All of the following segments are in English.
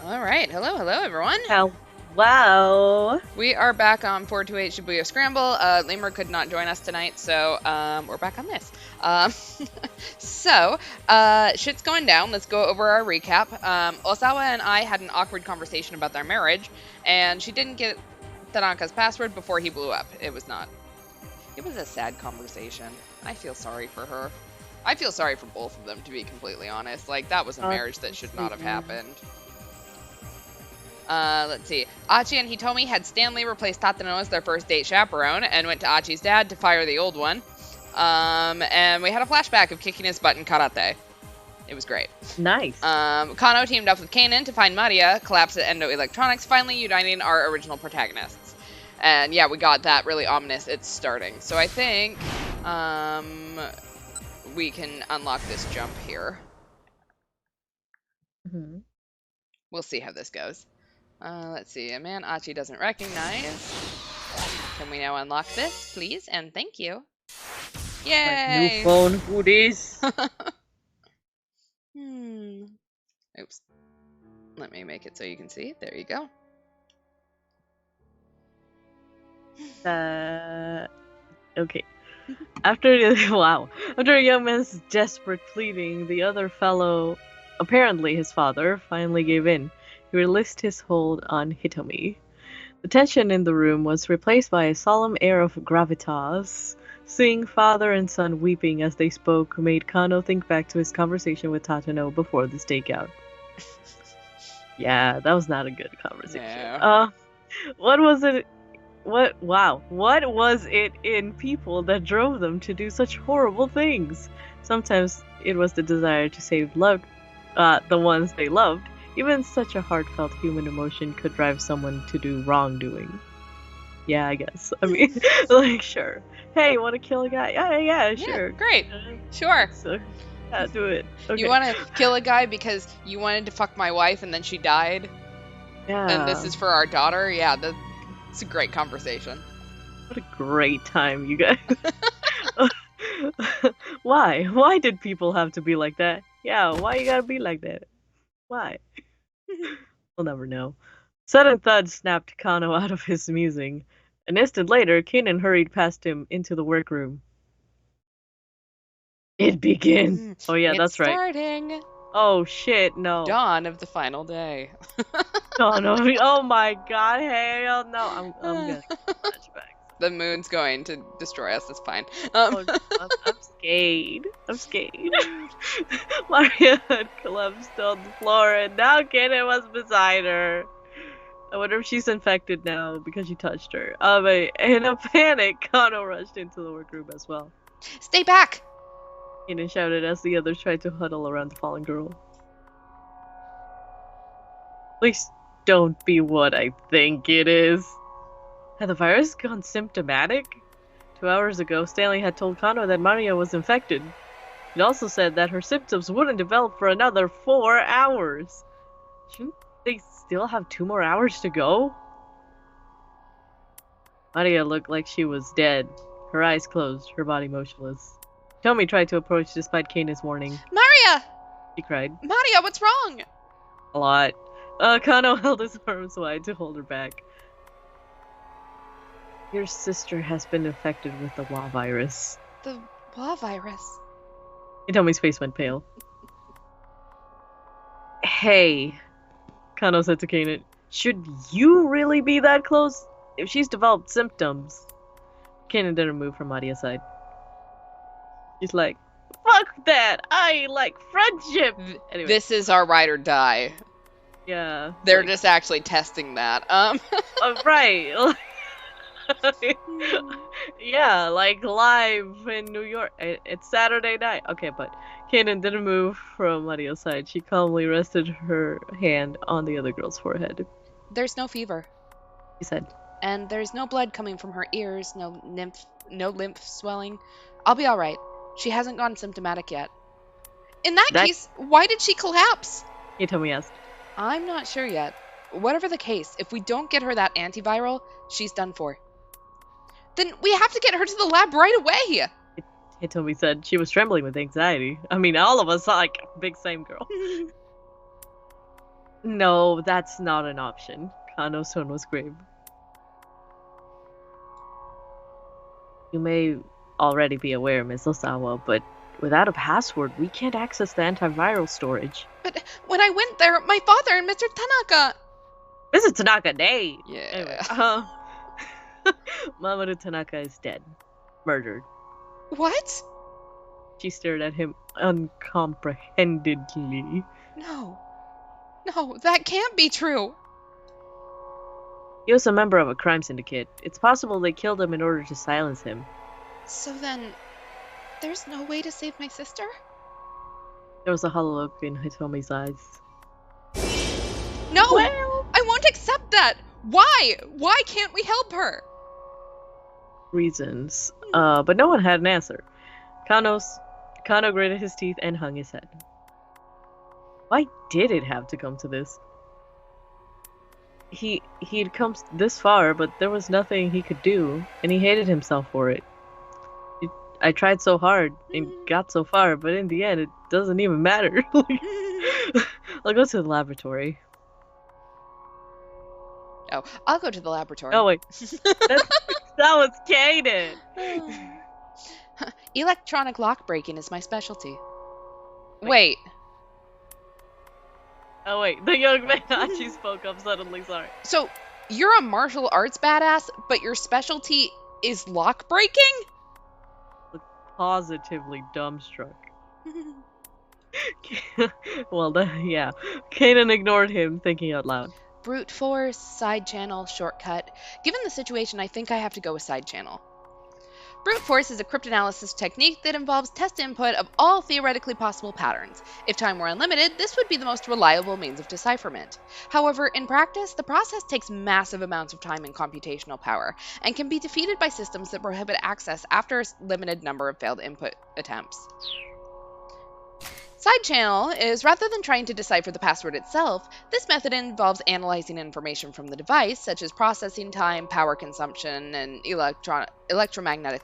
All right. Hello, everyone. Hello. We are back on 428 Shibuya Scramble. Lemur could not join us tonight, so we're back on this. Shit's going down. Let's go over our recap. Osawa and I had an awkward conversation about their marriage, and she didn't get Tanaka's password before he blew up. It was a sad conversation. I feel sorry for her. I feel sorry for both of them, to be completely honest. Like, that was a marriage that should not have happened. Let's see. Achi and Hitomi had Stanley replace Tatano as their first date chaperone and went to Achi's dad to fire the old one. And we had a flashback of kicking his butt in karate. It was great. Nice. Kano teamed up with Kanan to find Maria, collapsed at Endo Electronics, finally uniting our original protagonists. And yeah, we got that really ominous "it's starting." So I think we can unlock this jump here. Mm-hmm. We'll see how this goes. Let's see. A man Achi doesn't recognize. Can we now unlock this, please? And thank you. Yay! New phone. Who this? Oops. Let me make it so you can see. There you go. Okay. After a young man's desperate pleading, the other fellow, apparently his father, finally gave in. He released his hold on Hitomi. The tension in the room was replaced by a solemn air of gravitas. Seeing father and son weeping as they spoke made Kano think back to his conversation with Tatano before the stakeout. Yeah, that was not a good conversation. No. What was it? What was it in people that drove them to do such horrible things? Sometimes it was the desire to save the ones they loved. Even such a heartfelt human emotion could drive someone to do wrongdoing. Yeah, I guess. I mean, like, sure. Hey, you want to kill a guy? Yeah, sure. Yeah, great. Sure. So, yeah, do it. Okay. You want to kill a guy because you wanted to fuck my wife and then she died? Yeah. And this is for our daughter? Yeah, that's a great conversation. What a great time, you guys. Why? Why did people have to be like that? Yeah, why you gotta be like that? Why? We'll never know. Sudden thud snapped Kano out of his musing. An instant later, Kanan hurried past him into the workroom. It begins. Oh yeah, it's that's starting. Right. Oh shit, no. Dawn of the final day. Oh my god, hell no. I'm gonna flashback. The moon's going to destroy us, that's fine. I'm scared. Maria had collapsed on the floor and now Kanan was beside her. I wonder if she's infected now because she touched her. In a panic, Kano rushed into the workroom as well. Stay back! Kanan shouted as the others tried to huddle around the fallen girl. Please don't be what I think it is. Had the virus gone symptomatic? 2 hours ago, Stanley had told Kano that Maria was infected. It also said that her symptoms wouldn't develop for another 4 hours. Shouldn't they still have 2 more hours to go? Maria looked like she was dead. Her eyes closed, her body motionless. Tomi tried to approach despite Kanan's warning. Maria! She cried. Maria, what's wrong? A lot. Kano held his arms wide to hold her back. Your sister has been infected with the Wa virus. The Wa virus? Hitomi's face went pale. Hey, Kano said to Kanan, should you really be that close? If she's developed symptoms. Kanan didn't move from Maria's side. She's like, fuck that! I like friendship! Anyway. This is our ride or die. Yeah. They're just actually testing that. Right. Yeah, like live in New York. It's Saturday night. Okay, but Kanan didn't move from Maria's side. She calmly rested her hand on the other girl's forehead. There's no fever, he said. And there's no blood coming from her ears, no lymph swelling. I'll be alright. She hasn't gone symptomatic yet. In that case, why did she collapse? Hitomi asked. I'm not sure yet. Whatever the case, if we don't get her that antiviral, she's done for. Then we have to get her to the lab right away! Hitomi said. She was trembling with anxiety. I mean, all of us are like big same girl. No, that's not an option. Kano's tone was grave. You may already be aware, Ms. Osawa, but without a password, we can't access the antiviral storage. But when I went there, my father and Mr. Tanaka... Mr. Tanaka, nay! Yeah. Anyway, Mamoru Tanaka is dead. Murdered. What? She stared at him uncomprehendedly. No. No, that can't be true. He was a member of a crime syndicate. It's possible they killed him in order to silence him. So then, there's no way to save my sister? There was a hollow look in Hitomi's eyes. No! Well, I won't accept that! Why? Why can't we help her? reasons. But no one had an answer. Kano gritted his teeth and hung his head. Why did it have to come to this? He'd come this far, but there was nothing he could do, and he hated himself for it. I tried so hard and got so far, but in the end, it doesn't even matter. I'll go to the laboratory. Oh, I'll go to the laboratory. Oh wait, that was Kaden. Electronic lock breaking is my specialty. Wait. Oh wait, the young man actually spoke up suddenly, sorry. So, you're a martial arts badass, but your specialty is lock breaking? Positively dumbstruck. Well, yeah. Kaden ignored him, thinking out loud. Brute force, side channel, shortcut. Given the situation, I think I have to go with side channel. Brute force is a cryptanalysis technique that involves test input of all theoretically possible patterns. If time were unlimited, this would be the most reliable means of decipherment. However, in practice, the process takes massive amounts of time and computational power, and can be defeated by systems that prohibit access after a limited number of failed input attempts. Side channel is, rather than trying to decipher the password itself, this method involves analyzing information from the device, such as processing time, power consumption, and electromagnetic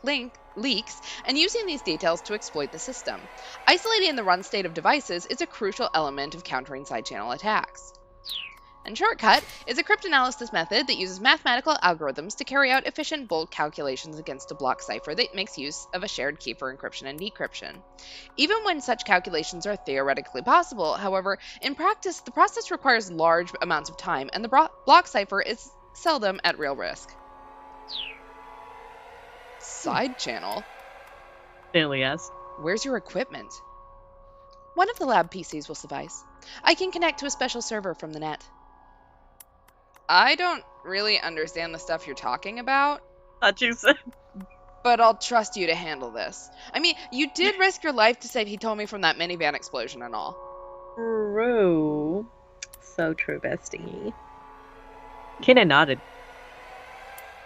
leaks, and using these details to exploit the system. Isolating the run state of devices is a crucial element of countering side channel attacks. And shortcut is a cryptanalysis method that uses mathematical algorithms to carry out efficient bulk calculations against a block cipher that makes use of a shared key for encryption and decryption. Even when such calculations are theoretically possible, however, in practice, the process requires large amounts of time, and the block cipher is seldom at real risk. Side channel? Stanley asked. Where's your equipment? One of the lab PCs will suffice. I can connect to a special server from the net. I don't really understand the stuff you're talking about. Thought you said. But I'll trust you to handle this. I mean, you did risk your life to save Hitomi from that minivan explosion and all. True. So true, bestie. Kaden nodded.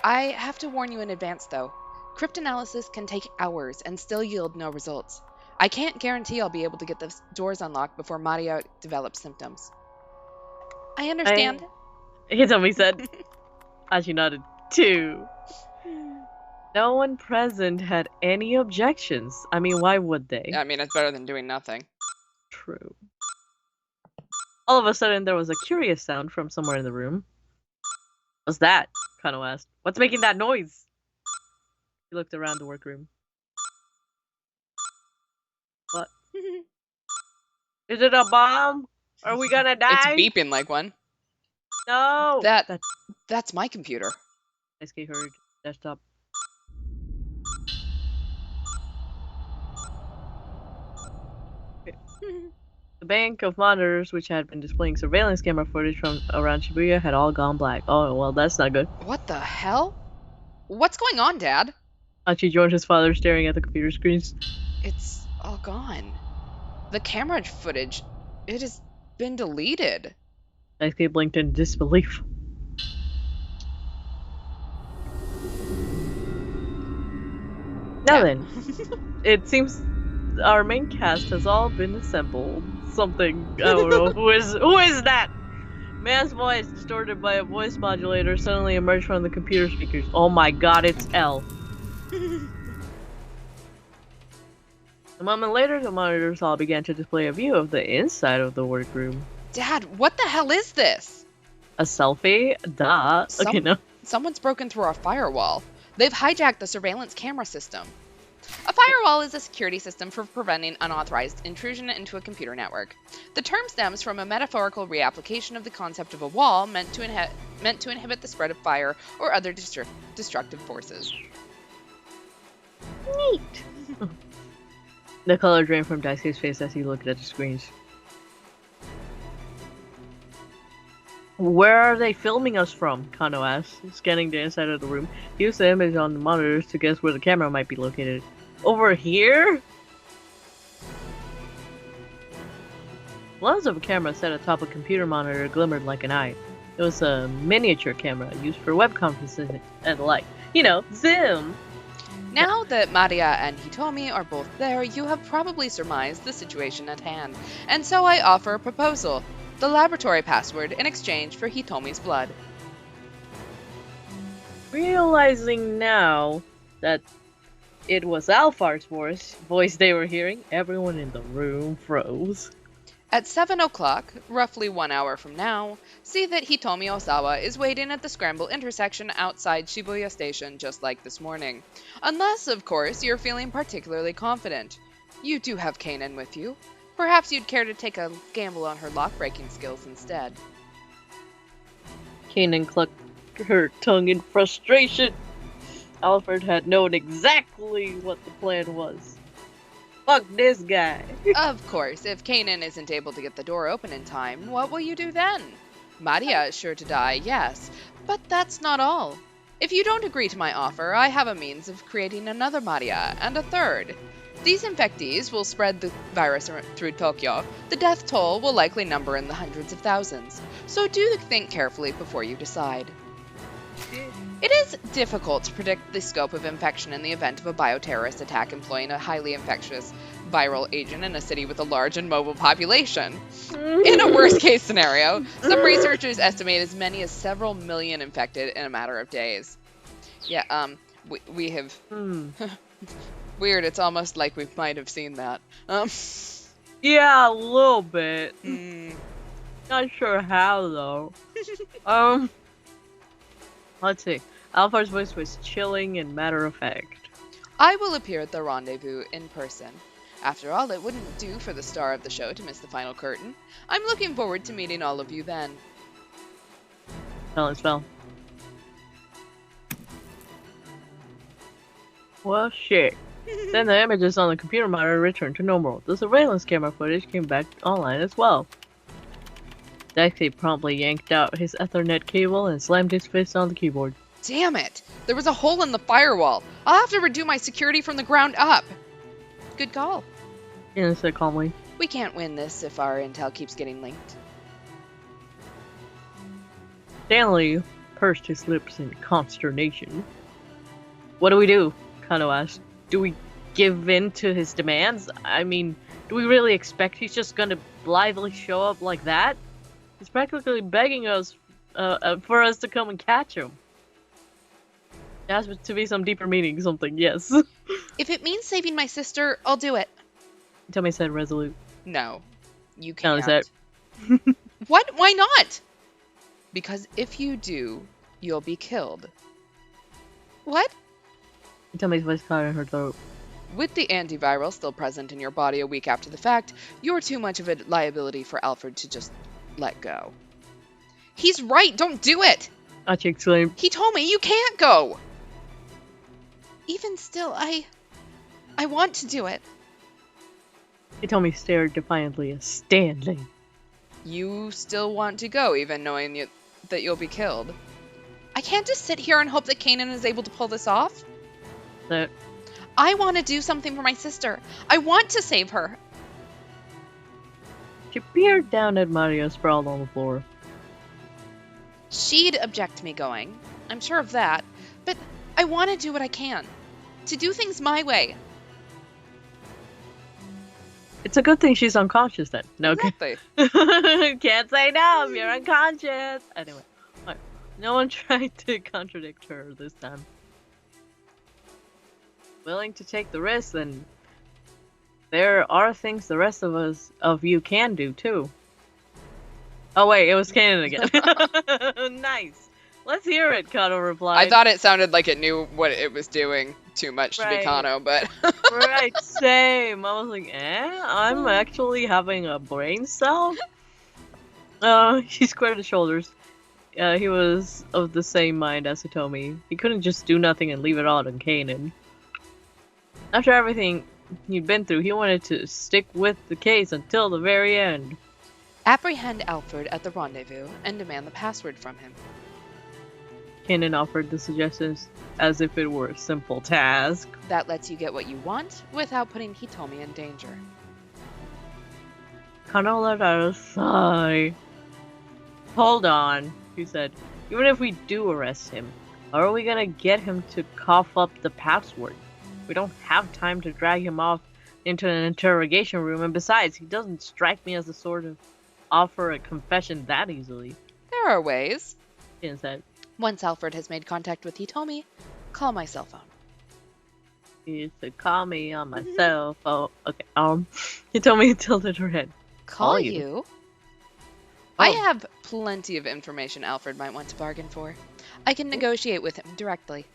I have to warn you in advance, though. Cryptanalysis can take hours and still yield no results. I can't guarantee I'll be able to get the doors unlocked before Mario develops symptoms. I understand. Hitomi said. As she nodded, too. No one present had any objections. I mean, why would they? I mean, it's better than doing nothing. True. All of a sudden, there was a curious sound from somewhere in the room. What's that? Kano asked. What's making that noise? He looked around the workroom. What? Is it a bomb? Are we gonna die? It's beeping like one. No! That's my computer. SK heard. Desktop. The bank of monitors, which had been displaying surveillance camera footage from around Shibuya, had all gone black. Oh, well, that's not good. What the hell? What's going on, Dad? Hachi joined his father, staring at the computer screens. It's all gone. The camera footage, it has been deleted. SK blinked in disbelief. Now then, it seems our main cast has all been assembled. Something, I don't know, who is that? Man's voice, distorted by a voice modulator, suddenly emerged from the computer speakers. Oh my god, it's L. A moment later, the monitors all began to display a view of the inside of the workroom. Dad, what the hell is this? A selfie? Duh. Okay, no. Someone's broken through our firewall. They've hijacked the surveillance camera system. A firewall is a security system for preventing unauthorized intrusion into a computer network. The term stems from a metaphorical reapplication of the concept of a wall meant to inhibit the spread of fire or other destructive forces. Neat. The color drained from Daisuke's face as he looked at the screens. Where are they filming us from? Kano asked, scanning the inside of the room. He used the image on the monitors to guess where the camera might be located. Over here? The lens of a camera set atop a computer monitor glimmered like an eye. It was a miniature camera used for web conferences and the like. You know, Zoom! Now that Maria and Hitomi are both there, you have probably surmised the situation at hand, and so I offer a proposal. The laboratory password in exchange for Hitomi's blood. Realizing now that it was Alphar's voice they were hearing, everyone in the room froze. At 7 o'clock, roughly 1 hour from now, see that Hitomi Osawa is waiting at the Scramble intersection outside Shibuya Station just like this morning. Unless, of course, you're feeling particularly confident. You do have Kanan with you. Perhaps you'd care to take a gamble on her lock-breaking skills instead. Kanan clucked her tongue in frustration. Alfred had known exactly what the plan was. Fuck this guy. Of course, if Kanan isn't able to get the door open in time, what will you do then? Maria is sure to die, yes, but that's not all. If you don't agree to my offer, I have a means of creating another Maria, and a third. These infectees will spread the virus through Tokyo. The death toll will likely number in the hundreds of thousands, so do think carefully before you decide. It is difficult to predict the scope of infection in the event of a bioterrorist attack employing a highly infectious viral agent in a city with a large and mobile population. In a worst-case scenario, some researchers estimate as many as several million infected in a matter of days. Yeah, we have... Weird, it's almost like we might have seen that. Yeah, a little bit. Not sure how, though. Let's see. Alphar's voice was chilling and matter-of-fact. I will appear at the rendezvous in person. After all, it wouldn't do for the star of the show to miss the final curtain. I'm looking forward to meeting all of you then. Silence fell. Well, shit. Then the images on the computer monitor returned to normal. The surveillance camera footage came back online as well. Daisuke promptly yanked out his Ethernet cable and slammed his fist on the keyboard. Damn it! There was a hole in the firewall. I'll have to redo my security from the ground up. Good call. Ian said calmly. We can't win this if our intel keeps getting linked. Stanley pursed his lips in consternation. What do we do? Kano asked. Do we give in to his demands? I mean, do we really expect he's just gonna blithely show up like that? He's practically begging us for us to come and catch him. There has to be some deeper meaning, something, yes. If it means saving my sister, I'll do it. Tommy said resolute. No, you can't. No, What? Why not? Because if you do, you'll be killed. What? Tommy's voice caught in her throat. With the antiviral still present in your body a week after the fact, you're too much of a liability for Alfred to just let go. He's right, don't do it! Achi exclaimed. He told me you can't go! Even still, I want to do it. Tommy stared defiantly at Stanley. You still want to go, even knowing that you'll be killed. I can't just sit here and hope that Kanan is able to pull this off. That I want to do something for my sister. I want to save her. She peered down at Maria sprawled on the floor. She'd object to me going. I'm sure of that. But I want to do what I can. To do things my way. It's a good thing she's unconscious then. No, exactly. Can't say no if you're unconscious. Anyway, right. No one tried to contradict her this time. Willing to take the risk, then there are things the rest of you can do too. Oh wait, it was Kanan again. Nice. Let's hear it, Kano replied. I thought it sounded like it knew what it was doing too much to be Right. Kano, but Right, same. I was like, I'm actually having a brain cell? He squared his shoulders. He was of the same mind as Hitomi. He couldn't just do nothing and leave it all on Kanan. After everything he'd been through, he wanted to stick with the case until the very end. apprehend Alfred at the rendezvous and demand the password from him. Kanan offered the suggestions as if it were a simple task. That lets you get what you want without putting Hitomi in danger. Kano let out a sigh. Hold on, he said. Even if we do arrest him, how are we gonna get him to cough up the password? We don't have time to drag him off into an interrogation room, and besides, he doesn't strike me as the sort of offer a confession that easily. There are ways. Kanan said. Once Alfred has made contact with Hitomi, call my cell phone. He said, call me on my cell phone. Okay, he told me to tilted her head. Call you? Oh. I have plenty of information Alfred might want to bargain for. I can negotiate with him directly.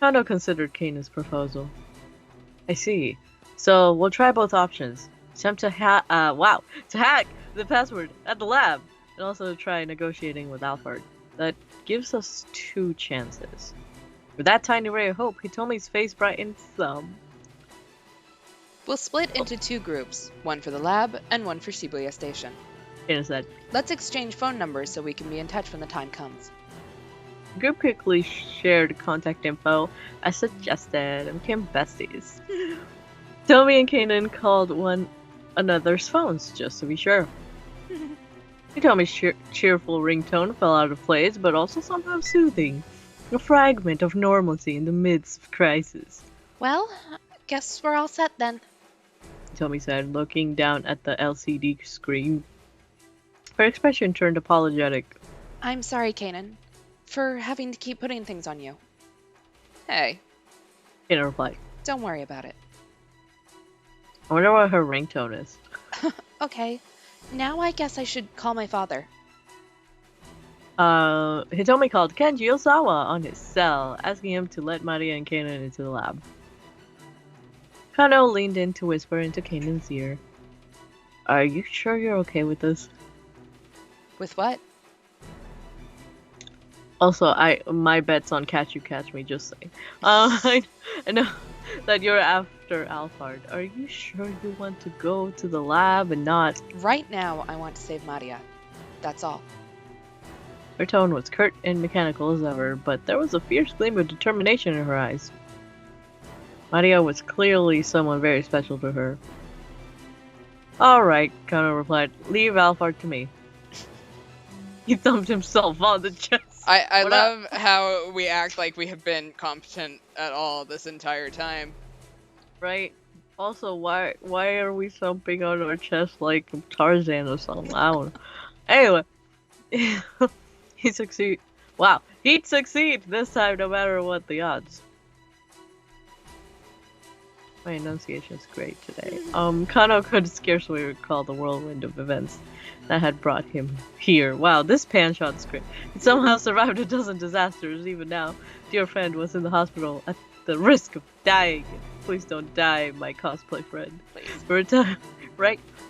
Kano considered Kanan's proposal. I see. So we'll try both options. Attempt to hack the password at the lab, and also try negotiating with Alfred. That gives us 2 chances. With that tiny ray of hope, Hitomi's face brightened some. We'll split into 2 groups, one for the lab and one for Shibuya Station. Kanan said. Let's exchange phone numbers so we can be in touch when the time comes. The group quickly shared contact info as suggested and became besties. Hitomi and Kanan called one another's phones just to be sure. Hitomi's cheerful ringtone fell out of place, but also somehow soothing. A fragment of normalcy in the midst of crisis. Well, guess we're all set then. Hitomi said, looking down at the LCD screen. Her expression turned apologetic. I'm sorry, Kanan, for having to keep putting things on you. Hey. Kanan replied. Don't worry about it. I wonder what her ringtone is. Okay. Now I guess I should call my father. Hitomi called Kenji Osawa on his cell, asking him to let Maria and Kanan into the lab. Kano leaned in to whisper into Kanan's ear. Are you sure you're okay with this? With what? Also, my bet's on Catch You Catch Me, just saying. I know that you're after Alphard. Are you sure you want to go to the lab and not... Right now, I want to save Maria. That's all. Her tone was curt and mechanical as ever, but there was a fierce gleam of determination in her eyes. Maria was clearly someone very special to her. Alright, Kano replied. Leave Alphard to me. He thumped himself on the chest. I love how we act like we have been competent at all this entire time. Right? Also, why are we thumping on our chest like Tarzan or something? I don't know. Anyway, he succeed. Wow, he'd succeed this time no matter what the odds. My enunciation's great today. Kano could scarcely recall the whirlwind of events that had brought him here. Wow, this pan shot's great. He somehow survived a dozen disasters. Even now, dear friend was in the hospital at the risk of dying. Please don't die, my cosplay friend. Please. There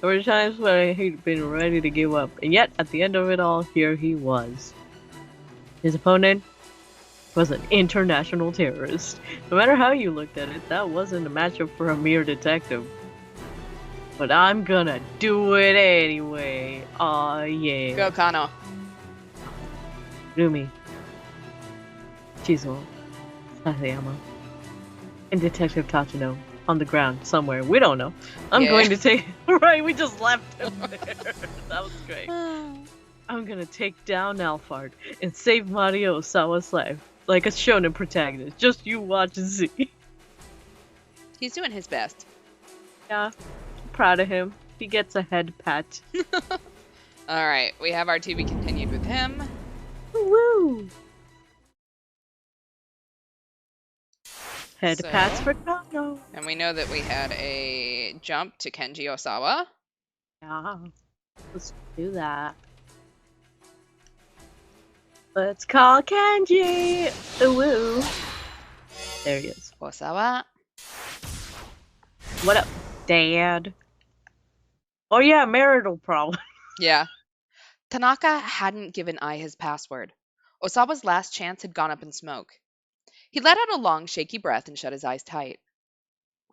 were times when he'd been ready to give up, and yet at the end of it all, here he was. His opponent was an international terrorist. No matter how you looked at it, that wasn't a matchup for a mere detective. But I'm gonna do it anyway. Aw, yeah. Go, Kano. Rumi, Chizo, Sasayama, and Detective Tachino on the ground somewhere. We don't know. I'm going to take... Right, we just left him there. That was great. I'm gonna take down Alphard and save Mario Osawa's life. Like a shonen protagonist. Just you watch and see. He's doing his best. Yeah, I'm proud of him. He gets a head pat. Alright, we have our to be continued with him. Woo! Head So- pats for Kano. And we know that we had a jump to Kenji Osawa. Yeah. Let's do that. Let's call Kenji. Ooh. There he is. Osawa. What up, Dad? Oh yeah, marital problem. Yeah. Tanaka hadn't given Ai his password. Osawa's last chance had gone up in smoke. He let out a long, shaky breath and shut his eyes tight.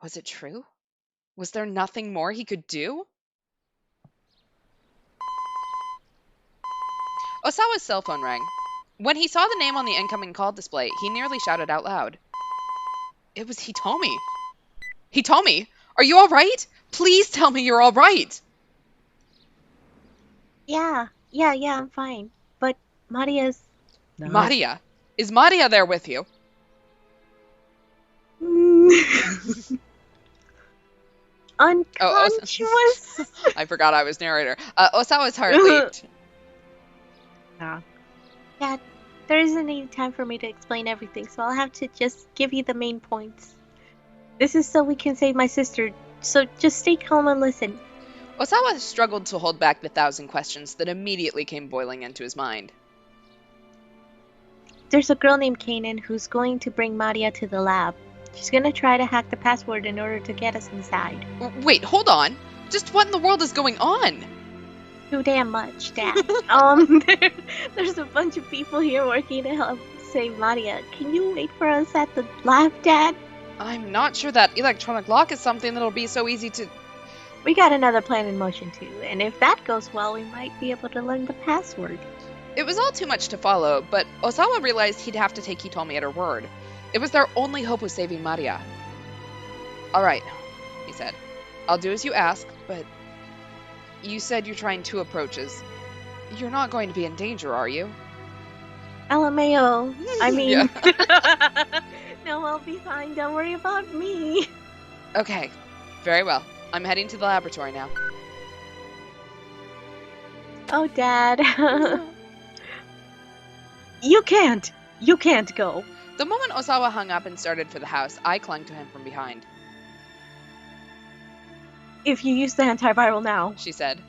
Was it true? Was there nothing more he could do? Osawa's cell phone rang. When he saw the name on the incoming call display, he nearly shouted out loud. It was Hitomi. Hitomi, are you all right? Please tell me you're all right. Yeah, I'm fine. But Maria's not. Maria. Is Maria there with you? Unconscious. I forgot I was narrator. Osawa's heart leaped. Yeah, there isn't any time for me to explain everything, so I'll have to just give you the main points. This is so we can save my sister, so just stay calm and listen. Osawa struggled to hold back the 1,000 questions that immediately came boiling into his mind. There's a girl named Kanan who's going to bring Maria to the lab. She's gonna try to hack the password in order to get us inside. Wait, hold on. Just what in the world is going on? Too damn much, Dad. There's a bunch of people here working to help save Maria. Can you wait for us at the lab, Dad? I'm not sure that electronic lock is something that'll be so easy to... We got another plan in motion, too, and if that goes well, we might be able to learn the password. It was all too much to follow, but Osawa realized he'd have to take Hitomi at her word. It was their only hope of saving Maria. All right, he said. I'll do as you ask, but you said you're trying 2 approaches. You're not going to be in danger, are you? LMAO. I mean... Yeah. No, I'll be fine. Don't worry about me. Okay, very well. I'm heading to the laboratory now. Oh, Dad. You can't go. The moment Osawa hung up and started for the house, I clung to him from behind. If you use the antiviral now, She said,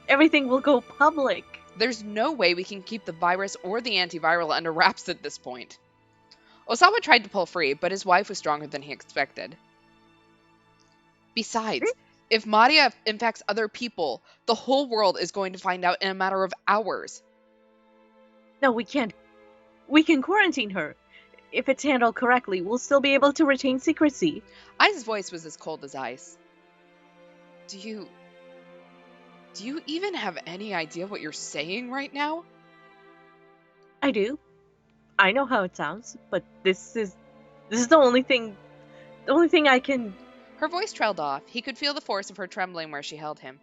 everything will go public. there's no way we can keep the virus or the antiviral under wraps at this point. Osawa tried to pull free, but his wife was stronger than he expected. Besides, if Maria infects other people, the whole world is going to find out in a matter of hours. No, we can't. We can quarantine her. If it's handled correctly, we'll still be able to retain secrecy. Ai's voice was as cold as ice. Do you even have any idea what you're saying right now? I do. I know how it sounds, but this is the only thing I can... Her voice trailed off. He could feel the force of her trembling where she held him.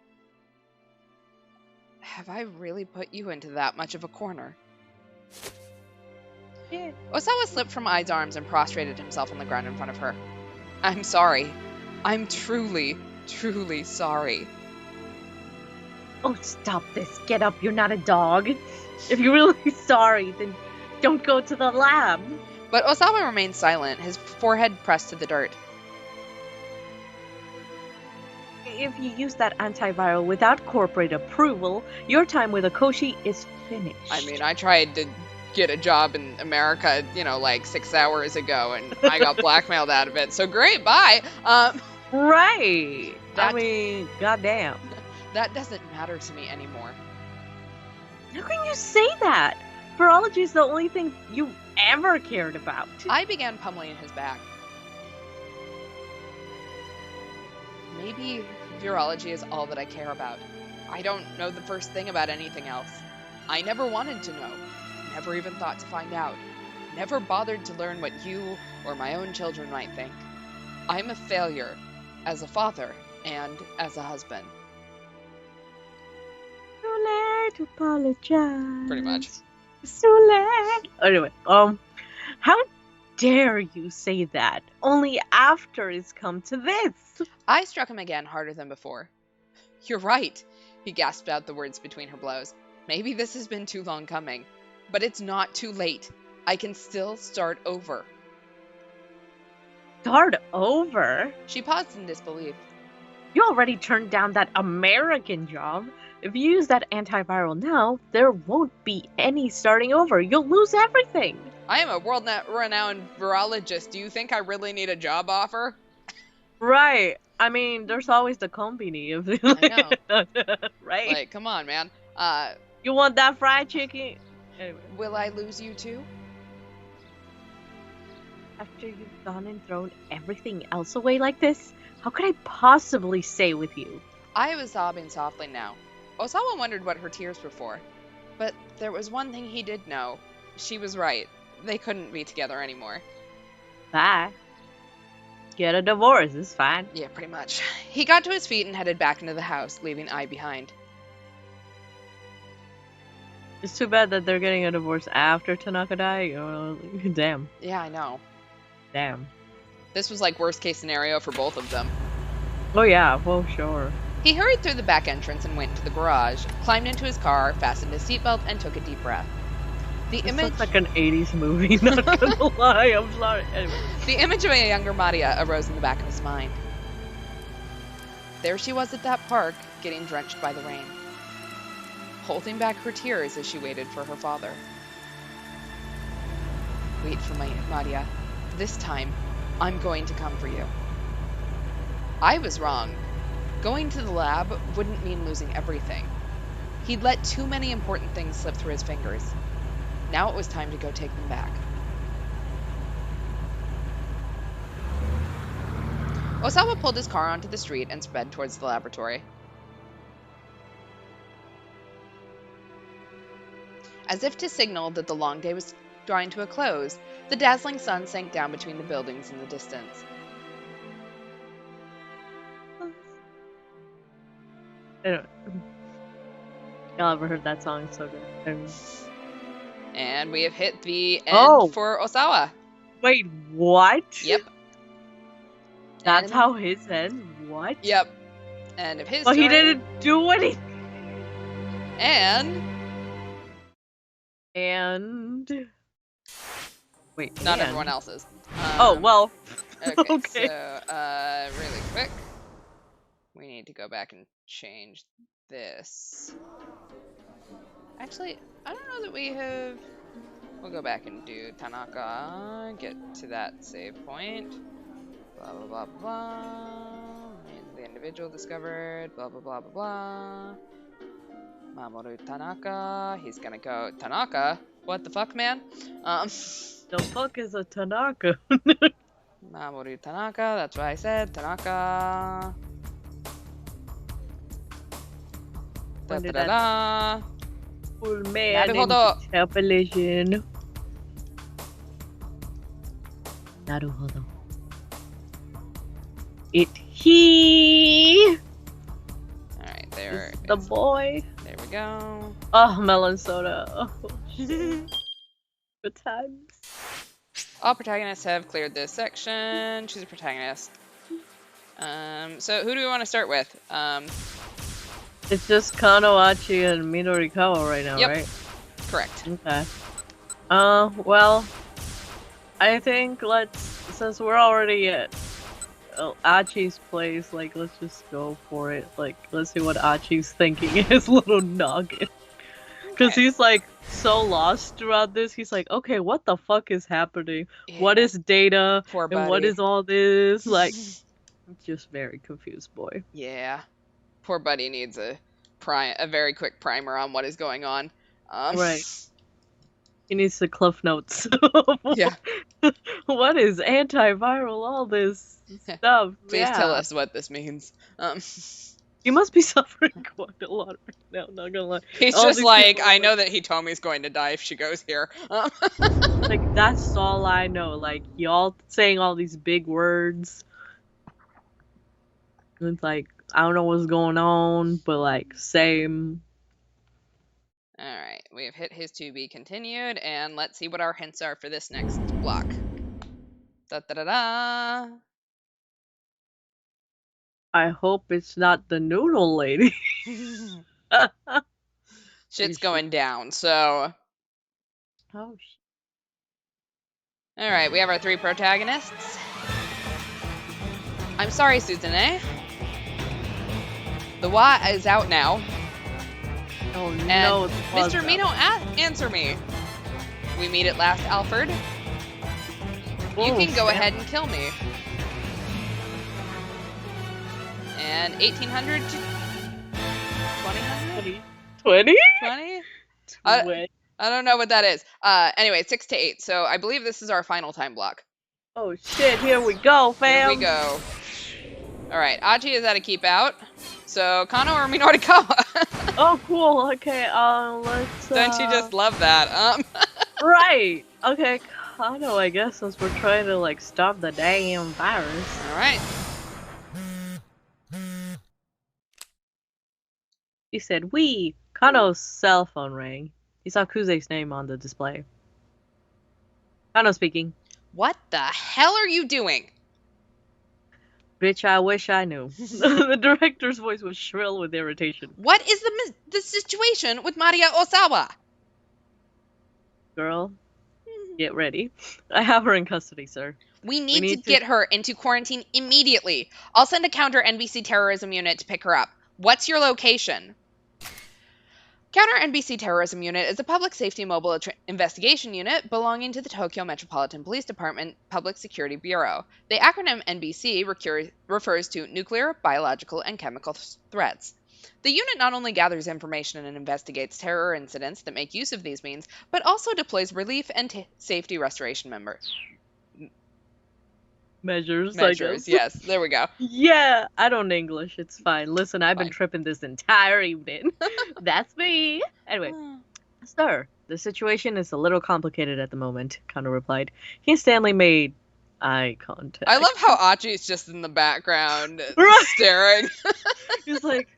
Have I really put you into that much of a corner? Yeah. Osawa slipped from Ai's arms and prostrated himself on the ground in front of her. I'm sorry. I'm truly, truly sorry. Oh, stop this. Get up. You're not a dog. If you're really sorry, then don't go to the lab. But Osawa remained silent, his forehead pressed to the dirt. If you use that antiviral without corporate approval, your time with Akoshi is finished. I mean, I tried to get a job in America, like 6 hours ago, and I got blackmailed out of it. So great, bye. Right. I mean, goddamn. That doesn't matter to me anymore. How can you say that? Virology is the only thing you ever cared about. I began pummeling his back. Maybe virology is all that I care about. I don't know the first thing about anything else. I never wanted to know. Never even thought to find out. Never bothered to learn what you or my own children might think. I'm a failure as a father and as a husband. Too late to apologize. Pretty much. It's too late. Anyway, how dare you say that? Only after it's come to this. I struck him again harder than before. You're right, he gasped out the words between her blows. Maybe this has been too long coming, but it's not too late. I can still start over. Start over? She paused in disbelief. You already turned down that American job. If you use that antiviral now, there won't be any starting over. You'll lose everything. I am a world-renowned virologist. Do you think I really need a job offer? Right. I mean, there's always the company of it. I know. Right? Like, come on, man. You want that fried chicken? Anyway. Will I lose you too? After you've gone and thrown everything else away like this, how could I possibly stay with you? I was sobbing softly now. Osawa wondered what her tears were for. But there was one thing he did know. She was right. They couldn't be together anymore. Bye. Get a divorce, it's fine. Yeah, pretty much. He got to his feet and headed back into the house, leaving Ai behind. It's too bad that they're getting a divorce after Tanaka died. Damn. Yeah, I know. Damn. This was like worst case scenario for both of them. Oh yeah, well sure. He hurried through the back entrance and went into the garage, climbed into his car, fastened his seatbelt, and took a deep breath. This looks like an 80s movie, not gonna lie, I'm sorry. Anyway. The image of a younger Maria arose in the back of his mind. There she was at that park, getting drenched by the rain, holding back her tears as she waited for her father. Wait for me, Maria. This time, I'm going to come for you. I was wrong. Going to the lab wouldn't mean losing everything. He'd let too many important things slip through his fingers. Now it was time to go take them back. Osawa pulled his car onto the street and sped towards the laboratory. As if to signal that the long day was drawing to a close, the dazzling sun sank down between the buildings in the distance. Y'all ever heard that song? It's so good. And we have hit the end for Osawa. Wait, what? Yep. That's how his end? What? Yep. And of his Well, story, he didn't do anything. And... Wait, not everyone else's. Oh, well. Okay, so, really quick. We need to go back and change this. Actually, I don't know that we have... We'll go back and do Tanaka, get to that save point. Blah, blah, blah, blah. The individual discovered, blah, blah, blah, blah, blah. Mamoru Tanaka, he's gonna go, Tanaka? What the fuck, man? The fuck is a Tanaka? Mamoru Tanaka, that's what I said, Tanaka. Da da da da. Full man Naruhodo. interpolation. Naruhodo. He. Alright, there is the boy. There we go. Oh, melon soda. Oh, good times. All protagonists have cleared this section. Choose a protagonist. So who do we want to start with? It's just Kanoachi and Minorikawa right now, yep. right? Correct. Okay. Well, I think since we're already at Achi's place, like, let's just go for it. Like, let's see what Achi's thinking in his little noggin. Because he's, like, so lost throughout this. He's like, okay, what the fuck is happening? Yeah. What is data? Poor buddy. And what is all this? Like, just very confused boy. Yeah. Poor buddy needs a very quick primer on what is going on. Right. He needs the cliff notes. Yeah. What is antiviral? All this stuff. Please tell us what this means. You must be suffering quite a lot right now, not gonna lie. He's just like, I know that Hitomi's going to die if she goes here. Like, that's all I know. Like, y'all saying all these big words. It's like, I don't know what's going on, but like, same. Alright, we have hit his to be continued, and let's see what our hints are for this next block. Da da da da! I hope it's not the noodle lady. Shit's going down, so... Oh, shit. Alright, we have our 3 protagonists. I'm sorry, Suzune. The Wa is out now. Oh And no, it's Mr. Plaza. Mino, answer me. We meet at last, Alfred. You Oh, can go snap. ahead and kill me. And 1800 to 2000? 20? 20? 20? I don't know what that is. Anyway, 6 to 8. So I believe this is our final time block. Oh shit, here we go, fam. Here we go. All right, Aji is at a keep out. So Kano or Minorikawa? Oh, cool. Okay, let's. Don't you just love that? Right. Okay, Kano, I guess, since we're trying to like stop the damn virus. All right. He said, "We." Kano's cell phone rang. He saw Kuze's name on the display. Kano speaking. What the hell are you doing? Bitch, I wish I knew. The director's voice was shrill with irritation. What is the situation with Maria Osawa? Girl, get ready. I have her in custody, sir. We need to get her into quarantine immediately. I'll send a counter NBC terrorism unit to pick her up. What's your location? Counter NBC Terrorism Unit is a public safety mobile investigation unit belonging to the Tokyo Metropolitan Police Department Public Security Bureau. The acronym NBC refers to nuclear, biological, and chemical threats. The unit not only gathers information and investigates terror incidents that make use of these means, but also deploys relief and safety restoration measures, yes, there we go. Yeah, I don't English. It's fine. Listen, I've been tripping this entire evening. That's me. Anyway, sir, the situation is a little complicated at the moment, Kano replied. He and Stanley made eye contact. I love how Achi's just in the background staring. He's like,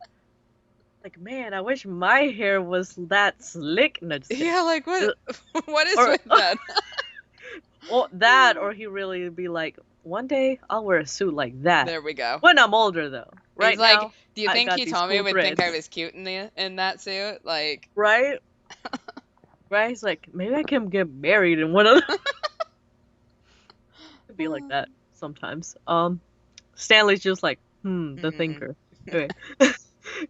man, I wish my hair was that slick. No, just kidding. Yeah, like what? What is with that? Well, that, or he really would be like, one day I'll wear a suit like that. There we go. When I'm older, though. Right He's like, now, do you think he told me would threads. think I was cute in that suit? Like, right? Right? He's like, maybe I can get married in one of them. It'd be like that sometimes. Stanley's just like, the thinker. Okay.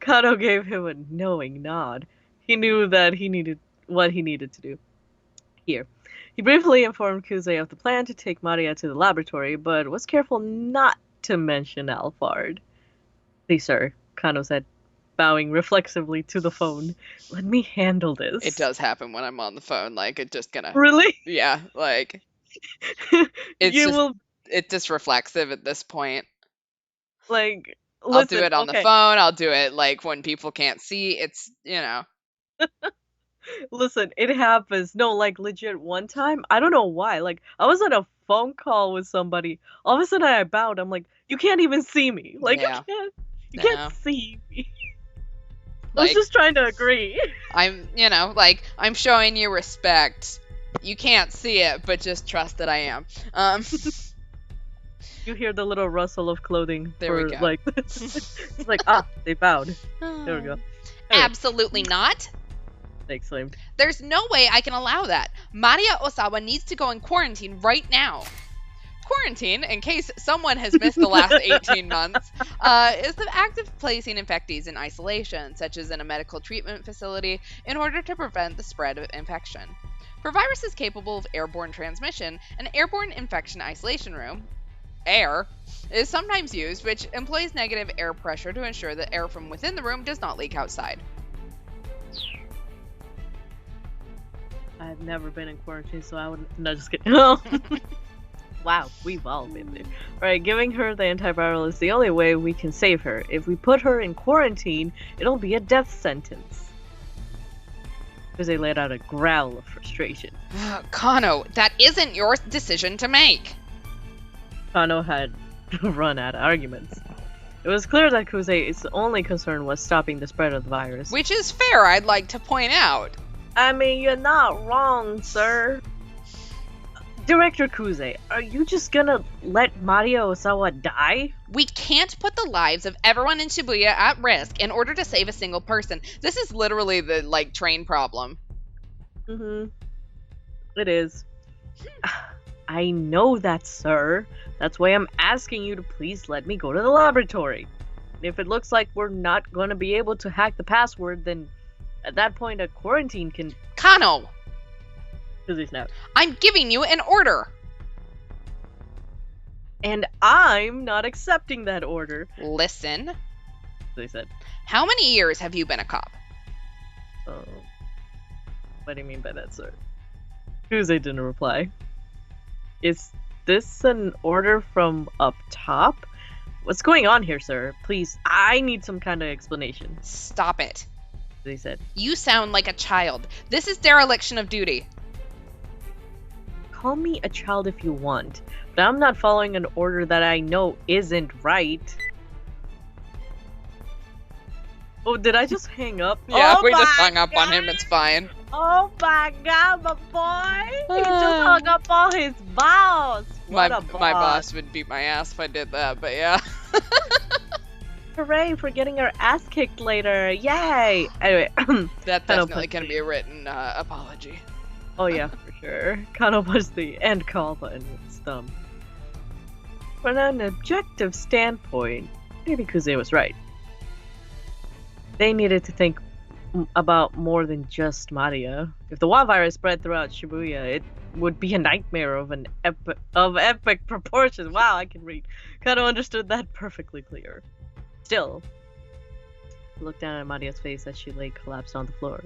Kano gave him a knowing nod. He knew that what he needed to do. Here. He briefly informed Kuze of the plan to take Maria to the laboratory, but was careful not to mention Alphard. Please, sir, Kano said, bowing reflexively to the phone. Let me handle this. It does happen when I'm on the phone. Like, it's just gonna... Really? Yeah, like... It's just reflexive at this point. Like, listen, I'll do it on the phone. I'll do it, like, when people can't see. It's, you know... Listen, it happens. No, like, legit, one time, I don't know why. Like, I was on a phone call with somebody. All of a sudden, I bowed. I'm like, you can't even see me. Like, yeah. you can't see me. I Like, was just trying to agree. I'm showing you respect. You can't see it, but just trust that I am. You hear the little rustle of clothing. There we go. Like, it's like, they bowed. There we go. Anyway. Absolutely not. They exclaimed. There's no way I can allow that. Maria Osawa needs to go in quarantine right now. Quarantine, in case someone has missed the last 18 months, is the act of placing infectees in isolation, such as in a medical treatment facility, in order to prevent the spread of infection. For viruses capable of airborne transmission, an airborne infection isolation room, AIR, is sometimes used, which employs negative air pressure to ensure that air from within the room does not leak outside. I've never been in quarantine, so I wouldn't. No, just kidding. Wow, we've all been there. Alright, giving her the antiviral is the only way we can save her. If we put her in quarantine, it'll be a death sentence. Because they let out a growl of frustration. Kano, that isn't your decision to make. Kano had run out of arguments. It was clear that Kuze's only concern was stopping the spread of the virus. Which is fair, I'd like to point out. I mean, you're not wrong, sir. Director Kuze, are you just gonna let Maria Osawa die? We can't put the lives of everyone in Shibuya at risk in order to save a single person. This is literally the, train problem. Mm-hmm. It is. I know that, sir. That's why I'm asking you to please let me go to the laboratory. If it looks like we're not going to be able to hack the password, then At that point, a quarantine can... Kano! Suzy snapped. I'm giving you an order! And I'm not accepting that order, Listen. they said. How many years have you been a cop? What do you mean by that, sir? Suzy didn't reply. Is this an order from up top? What's going on here, sir? Please, I need some kind of explanation. Stop it. They said. You sound like a child. This is dereliction of duty. Call me a child if you want, but I'm not following an order that I know isn't right. Oh, did I just hang up? Yeah, oh we just my hung up on him. God. It's fine. Oh my god, my boy! He just hung up on his boss! My What a boss. boss would beat my ass if I did that, but yeah. Hooray for getting our ass kicked later! Yay! Anyway, That's Kano definitely punched going to be a written apology. Oh yeah, for sure. Kano punched the end call button with his thumb. From an objective standpoint, maybe Kuze was right. They needed to think about more than just Maria. If the WA virus spread throughout Shibuya, it would be a nightmare of epic proportions. Wow, I can read. Kind of understood that perfectly clear. Still, he looked down at Maria's face as she lay collapsed on the floor.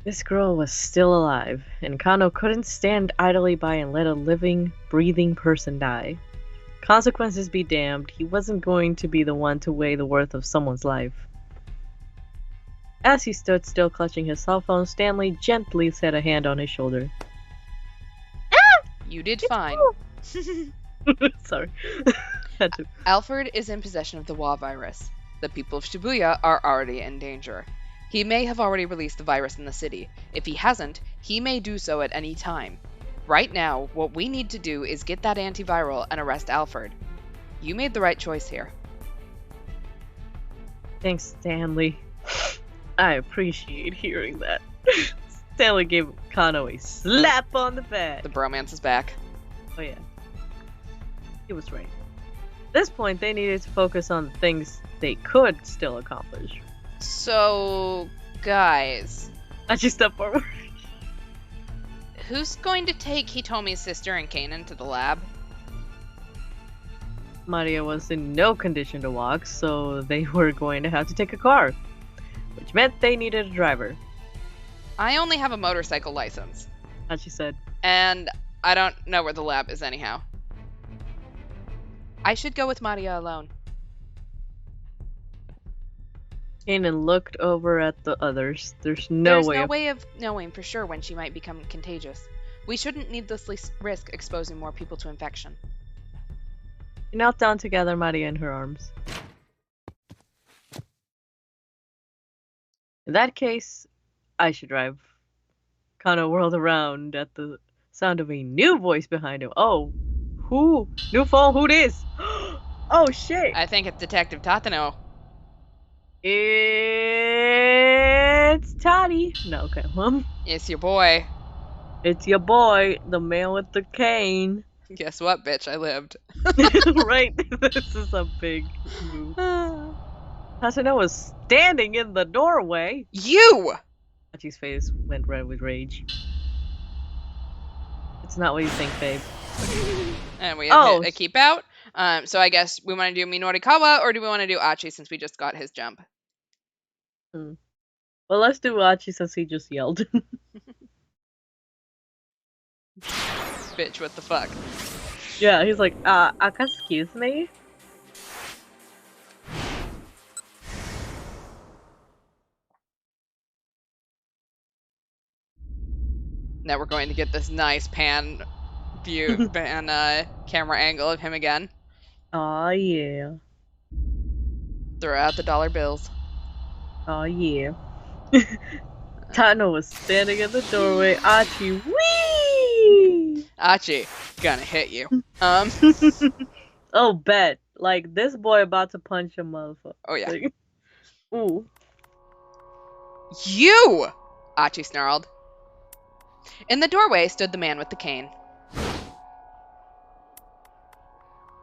This girl was still alive, and Kano couldn't stand idly by and let a living, breathing person die. Consequences be damned, he wasn't going to be the one to weigh the worth of someone's life. As he stood still clutching his cell phone, Stanley gently set a hand on his shoulder. You did fine. Sorry. Had to. Alfred is in possession of the WA virus. The people of Shibuya are already in danger. He may have already released the virus in the city. If he hasn't, he may do so at any time. Right now, what we need to do is get that antiviral and arrest Alfred. You made the right choice here. Thanks, Stanley. I appreciate hearing that. Stanley gave Kano a slap on the back. The bromance is back. Oh yeah. He was right. At this point, they needed to focus on the things they could still accomplish. So, guys, I just stepped forward. who's going to take Hitomi's sister and Kanan to the lab? Maria was in no condition to walk, so they were going to have to take a car, which meant they needed a driver. I only have a motorcycle license, As she said. and I don't know where the lab is anyhow. I should go with Maria alone. Kanan looked over at the others. There's no way of knowing for sure when she might become contagious. We shouldn't needlessly risk exposing more people to infection. She knelt down to gather Maria in her arms. In that case, I should drive. Kano whirled around at the sound of a new voice behind him. Oh, who? New phone, who this? Oh shit! I think it's Detective Tatano. It's Toddy. No, okay, It's your boy. It's your boy, the man with the cane. Guess what, bitch? I lived. Right, this is a big move. Tatano was standing in the doorway. You! Hachi's face went red with rage. It's not what you think, babe. And we have a keep out. So I guess we want to do Minorikawa, or do we want to do Achi since we just got his jump? Well, let's do Achi since he just yelled. Bitch, what the fuck? Yeah, he's like, excuse me? Now we're going to get this nice pan view, camera angle of him again. Aw, yeah. Throw out the dollar bills. Aw, yeah. Tano was standing in the doorway. Achi, wee! Achi, gonna hit you. Oh, bet. Like, this boy about to punch a motherfucker. Oh yeah. Like, ooh. You! Achi snarled. In the doorway stood the man with the cane.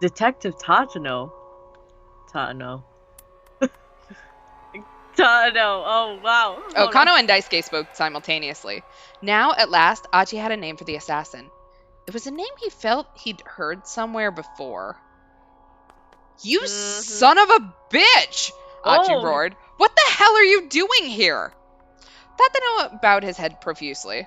Detective Tatano. Tatano. No. Oh, wow. Oh, Hold on. Kano and Daisuke spoke simultaneously. Now, at last, Achi had a name for the assassin. It was a name he felt he'd heard somewhere before. You son of a bitch! Achi Oh. roared. What the hell are you doing here? Tateno bowed his head profusely.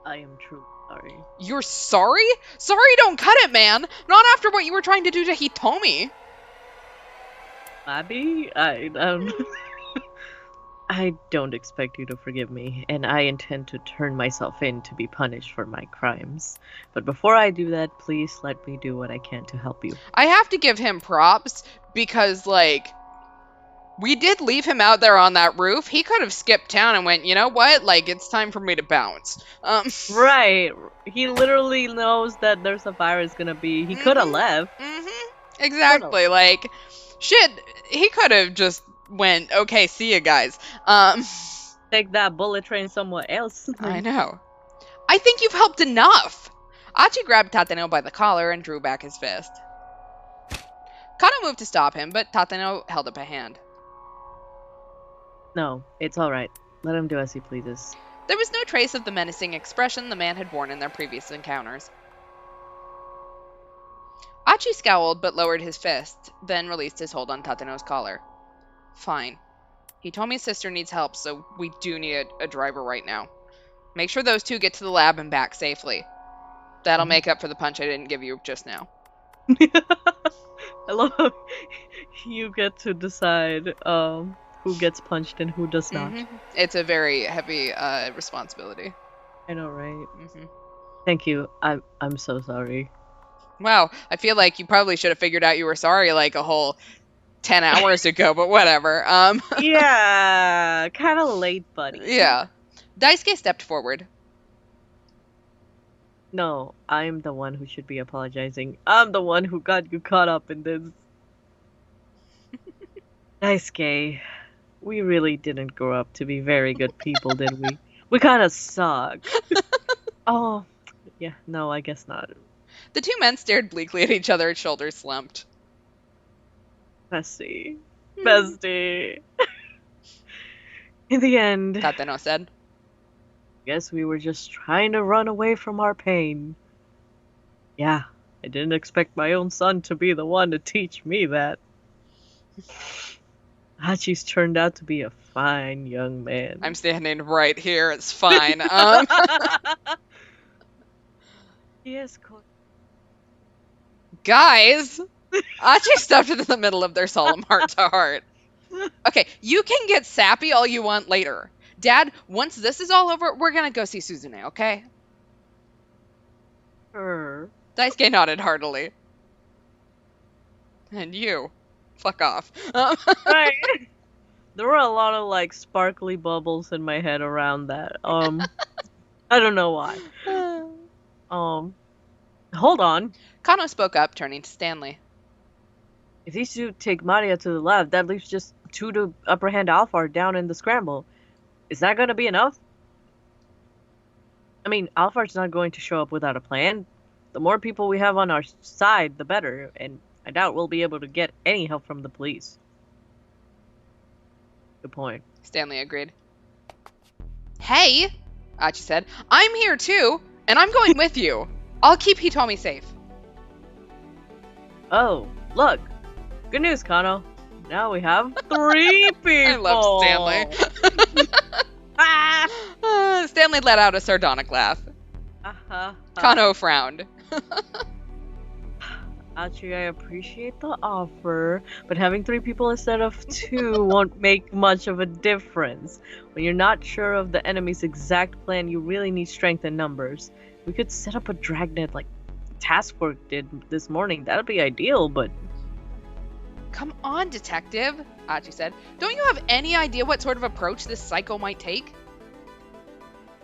I am truly sorry. You're sorry? Sorry don't cut it, man! Not after what you were trying to do to Hitomi. Abby, I don't expect you to forgive me, and I intend to turn myself in to be punished for my crimes. But before I do that, please let me do what I can to help you. I have to give him props because, like, we did leave him out there on that roof. He could have skipped town and went, you know what? Like, it's time for me to bounce. Right. He literally knows that there's a virus gonna be. He could have left. Exactly. Like, shit, he could have just went, okay, see you guys. Take that bullet train somewhere else. I know. I think you've helped enough. Achi grabbed Tateno by the collar and drew back his fist. Kano moved to stop him, but Tateno held up a hand. No, it's alright. Let him do as he pleases. There was no trace of the menacing expression the man had worn in their previous encounters. Achi scowled but lowered his fist, then released his hold on Tateno's collar. Fine. Hitomi's sister needs help, so we do need a driver right now. Make sure those two get to the lab and back safely. That'll make up for the punch I didn't give you just now. I love how you get to decide who gets punched and who does not. It's a very heavy responsibility. I know, right? Thank you. I'm so sorry. Wow, I feel like you probably should have figured out you were sorry like a whole 10 hours ago, but whatever. Yeah, kind of late, buddy. Yeah. Daisuke stepped forward. No, I'm the one who should be apologizing. I'm the one who got you caught up in this. Daisuke, we really didn't grow up to be very good people, did we? We kind of suck. Oh, yeah, no, I guess not. The two men stared bleakly at each other, shoulders slumped. Bestie. Bestie. In the end, Tateno said. Guess we were just trying to run away from our pain. Yeah, I didn't expect my own son to be the one to teach me that. Hachi's turned out to be a fine young man. I'm standing right here. It's fine. Yes, Guys! Achi stepped into the middle of their solemn heart-to-heart. Okay, you can get sappy all you want later. Dad, once this is all over, we're gonna go see Suzune, okay? Sure. Daisuke nodded heartily. And you. Fuck off. Right. There were a lot of, like, sparkly bubbles in my head around that. I don't know why. Hold on. Kano spoke up, turning to Stanley. If these two take Maria to the lab, that leaves just two to apprehend Alphard down in the Scramble. Is that going to be enough? I mean, Alphard's not going to show up without a plan. The more people we have on our side, the better, and I doubt we'll be able to get any help from the police. Good point. Stanley agreed. Hey, Achi said. I'm here too, and I'm going with you. I'll keep Hitomi safe. Oh, look. Good news, Kano. Now we have 3 people. I love Stanley. Stanley let out a sardonic laugh. Kano frowned. Actually, I appreciate the offer, but having 3 people instead of 2 won't make much of a difference. When you're not sure of the enemy's exact plan, you really need strength in numbers. We could set up a dragnet like Task Force did this morning. That'd be ideal, but... Come on, detective, Achi said. Don't you have any idea what sort of approach this psycho might take?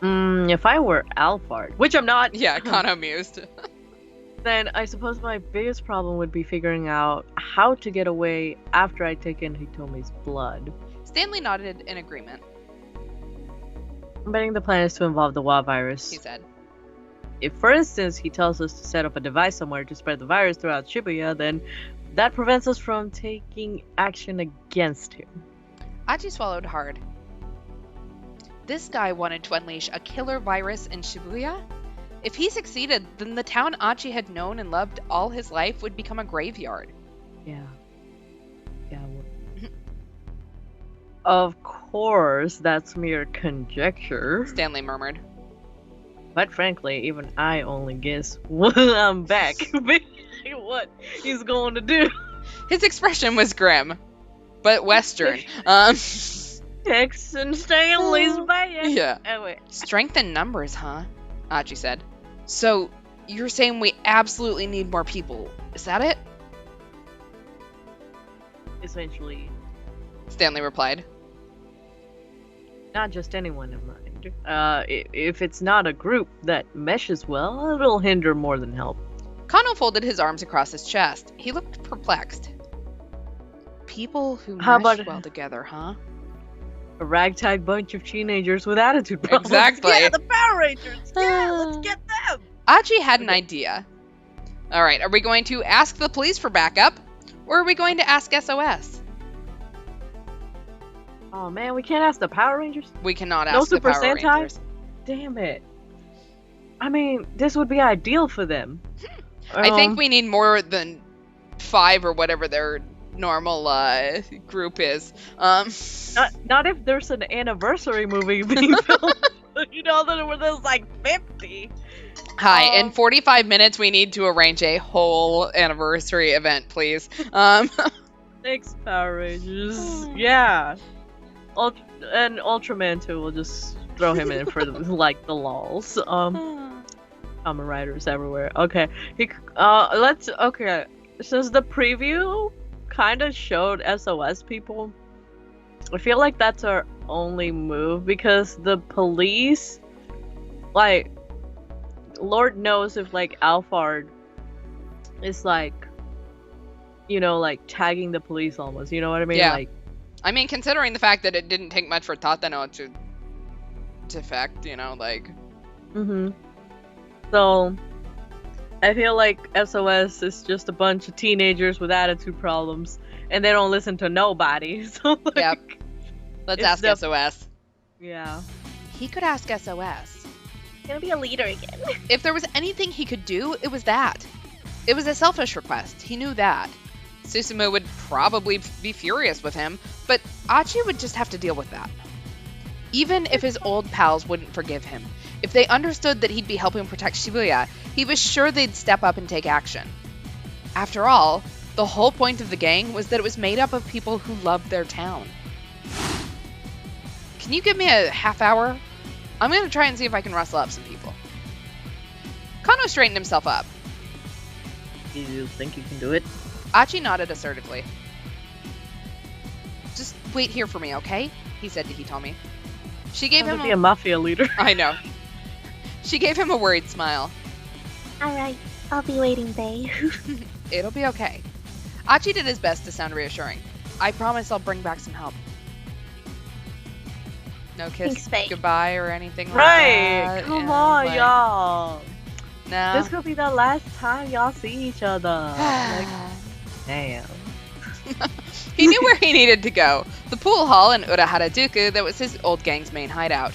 If I were Alphard, which I'm not... Yeah, Kano mused. Then I suppose my biggest problem would be figuring out how to get away after I take in Hitomi's blood. Stanley nodded in agreement. I'm betting the plan is to involve the WA virus, he said. If, for instance, he tells us to set up a device somewhere to spread the virus throughout Shibuya, then that prevents us from taking action against him. Achi swallowed hard. This guy wanted to unleash a killer virus in Shibuya? If he succeeded, then the town Achi had known and loved all his life would become a graveyard. Yeah. Of course, that's mere conjecture. Stanley murmured. But frankly, even I only guess when I'm back what he's going to do. His expression was grim, but Western. Tex and Stanley's back. Yeah. Anyway. Strength in numbers, huh? Achi said. So, you're saying we absolutely need more people. Is that it? Essentially. Stanley replied. Not just anyone in mind. If it's not a group that meshes well, it'll hinder more than help. Kano folded his arms across his chest. He looked perplexed. People who How mesh about well together, huh? A ragtag bunch of teenagers with attitude problems. Exactly. Yeah, the Power Rangers. Yeah, let's get them. Achi had an idea. All right, are we going to ask the police for backup, or are we going to ask SOS? Oh man, we can't ask the Power Rangers? We cannot No ask the Super Power Sentai? Rangers. Damn it. I mean, this would be ideal for them. I think we need more than 5 or whatever their normal group is. Not if there's an anniversary movie being filmed. You know, that there's like 50. Hi, in 45 minutes we need to arrange a whole anniversary event, please. Thanks, Power Rangers. Yeah. And Ultraman 2 will just throw him in for the, like the lols. Kamen Riders everywhere. Okay. Okay. Since the preview kind of showed SOS people, I feel like that's our only move because the police, like, Lord knows if like Alphard is like, you know, like tagging the police almost. You know what I mean? Yeah. Like, I mean, considering the fact that it didn't take much for Tateno to defect, you know, like. So, I feel like SOS is just a bunch of teenagers with attitude problems, and they don't listen to nobody. So, like, Yep. Let's ask SOS. Yeah. He could ask SOS. Gonna be a leader again. If there was anything he could do, it was that. It was a selfish request. He knew that. Susumu would probably be furious with him, but Achi would just have to deal with that. Even if his old pals wouldn't forgive him, if they understood that he'd be helping protect Shibuya, he was sure they'd step up and take action. After all, the whole point of the gang was that it was made up of people who loved their town. Can you give me a half hour? I'm going to try and see if I can rustle up some people. Kano straightened himself up. You think you can do it? Achi nodded assertively. Just wait here for me, okay? He said to Hitomi. She gave him be a mafia leader. I know. She gave him a worried smile. Alright, I'll be waiting, babe. It'll be okay. Achi did his best to sound reassuring. I promise I'll bring back some help. No kiss Thanks, babe. goodbye or anything like Right! that. Come you know, on, like, y'all! No. This could be the last time y'all see each other. Like, damn. He knew where he needed to go. The pool hall in Uraharajuku that was his old gang's main hideout.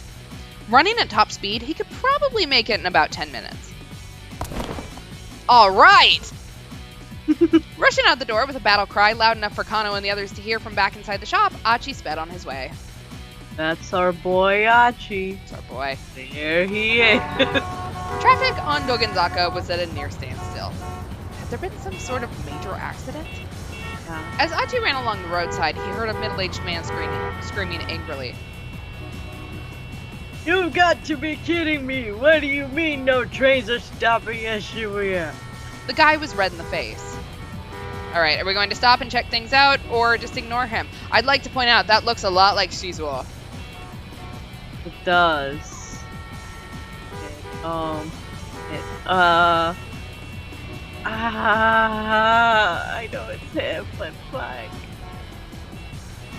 Running at top speed, he could probably make it in about 10 minutes. All right! Rushing out the door with a battle cry loud enough for Kano and the others to hear from back inside the shop, Achi sped on his way. That's our boy Achi. It's our boy. There he is. Traffic on Dogenzaka was at a near standstill. Had there been some sort of major accident? Yeah. As Achi ran along the roadside, he heard a middle-aged man screaming angrily. You've got to be kidding me! What do you mean no trains are stopping at Shibuya? The guy was red in the face. Alright, are we going to stop and check things out, or just ignore him? I'd like to point out that looks a lot like Shizuo. It does. I know it's him, but fuck.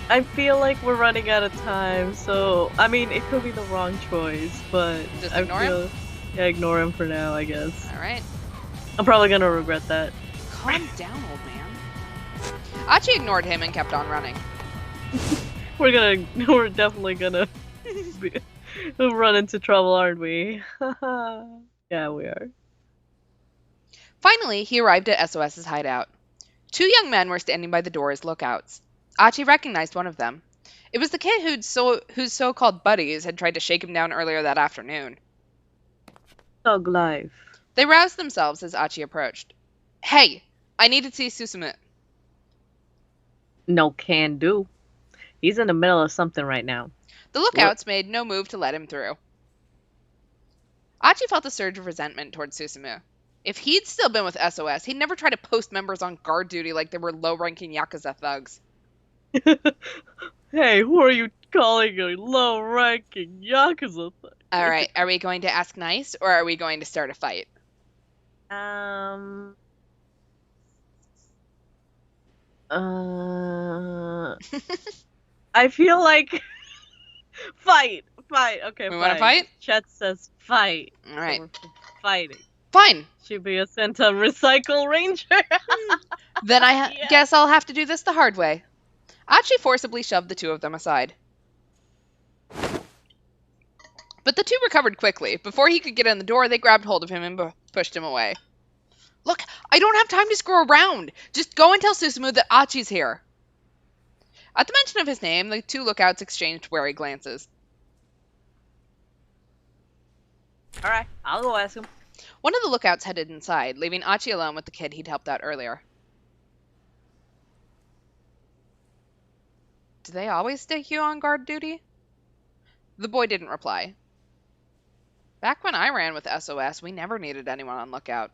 I feel like we're running out of time, so I mean it could be the wrong choice, but Just I ignore feel him? yeah, ignore him for now, I guess. Alright. I'm probably gonna regret that. Calm down, old man. Achi ignored him and kept on running. We're definitely gonna we'll run into trouble, aren't we? Yeah, we are. Finally, he arrived at SOS's hideout. 2 young men were standing by the door as lookouts. Achi recognized one of them. It was the kid whose so-called buddies had tried to shake him down earlier that afternoon. Thug life. They roused themselves as Achi approached. Hey, I need to see Susumu. No can do. He's in the middle of something right now. The lookouts made no move to let him through. Achi felt a surge of resentment towards Susumu. If he'd still been with SOS, he'd never try to post members on guard duty like they were low-ranking Yakuza thugs. Hey, who are you calling a low-ranking Yakuza thug? Alright, are we going to ask nice, or are we going to start a fight? I feel like fight. Okay, We want to fight? Chat says fight. Alright. So we're fighting. Fine. Shibuya sent a recycle ranger. Then I Yeah. guess I'll have to do this the hard way. Achi forcibly shoved the 2 of them aside. But the 2 recovered quickly. Before he could get in the door, they grabbed hold of him and pushed him away. Look, I don't have time to screw around. Just go and tell Susumu that Achi's here. At the mention of his name, the 2 lookouts exchanged wary glances. Alright, I'll go ask him. One of the lookouts headed inside, leaving Achi alone with the kid he'd helped out earlier. Do they always stick you on guard duty? The boy didn't reply. Back when I ran with SOS, we never needed anyone on lookout.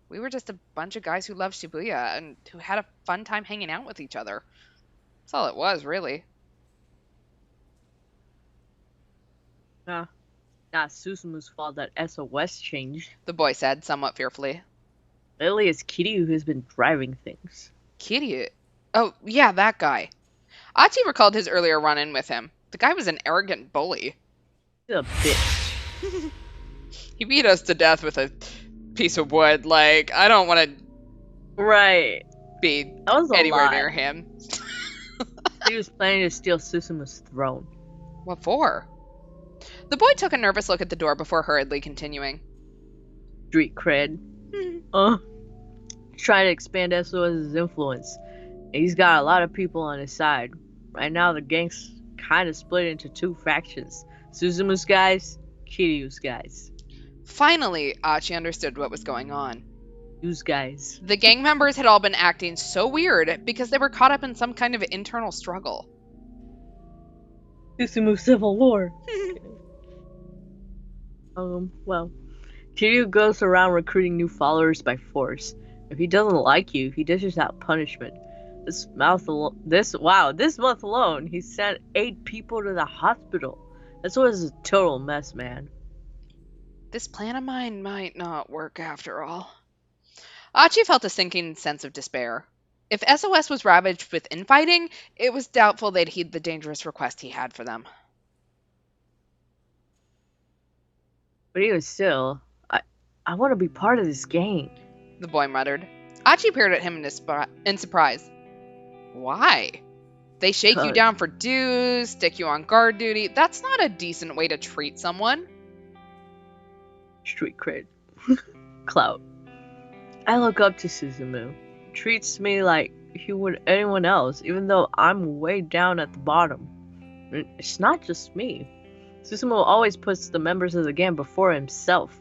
We were just a bunch of guys who loved Shibuya and who had a fun time hanging out with each other. That's all it was, really. Not Susumu's fault that SOS changed. The boy said, somewhat fearfully. Lately, it's Kiryu who's been driving things. Kiryu? Oh, yeah, that guy. Achi recalled his earlier run-in with him. The guy was an arrogant bully. He's a bitch. He beat us to death with a piece of wood. Like, I don't want to Right. be That was a anywhere lot. near him. He was planning to steal Susumu's throne. What for? The boy took a nervous look at the door before hurriedly continuing. Street cred. He's trying to expand SOS's influence. And he's got a lot of people on his side. Right now, the gang's kind of split into 2 factions. Susumu's guys, Kiryu's guys. Finally, Achi understood what was going on. Whose guys? The gang members had all been acting so weird because they were caught up in some kind of internal struggle. Susumu Civil War. Well, Kiryu goes around recruiting new followers by force. If he doesn't like you, he dishes out punishment. This month alone, he sent 8 people to the hospital. This was a total mess, man. This plan of mine might not work after all. Achi felt a sinking sense of despair. If SOS was ravaged with infighting, it was doubtful they'd heed the dangerous request he had for them. But even still, I want to be part of this gang. The boy muttered. Achi peered at him in surprise. Why? They shake you down for dues, stick you on guard duty. That's not a decent way to treat someone. Street cred. Clout. I look up to Susumu. Treats me like he would anyone else, even though I'm way down at the bottom. It's not just me. Susumu always puts the members of the gang before himself.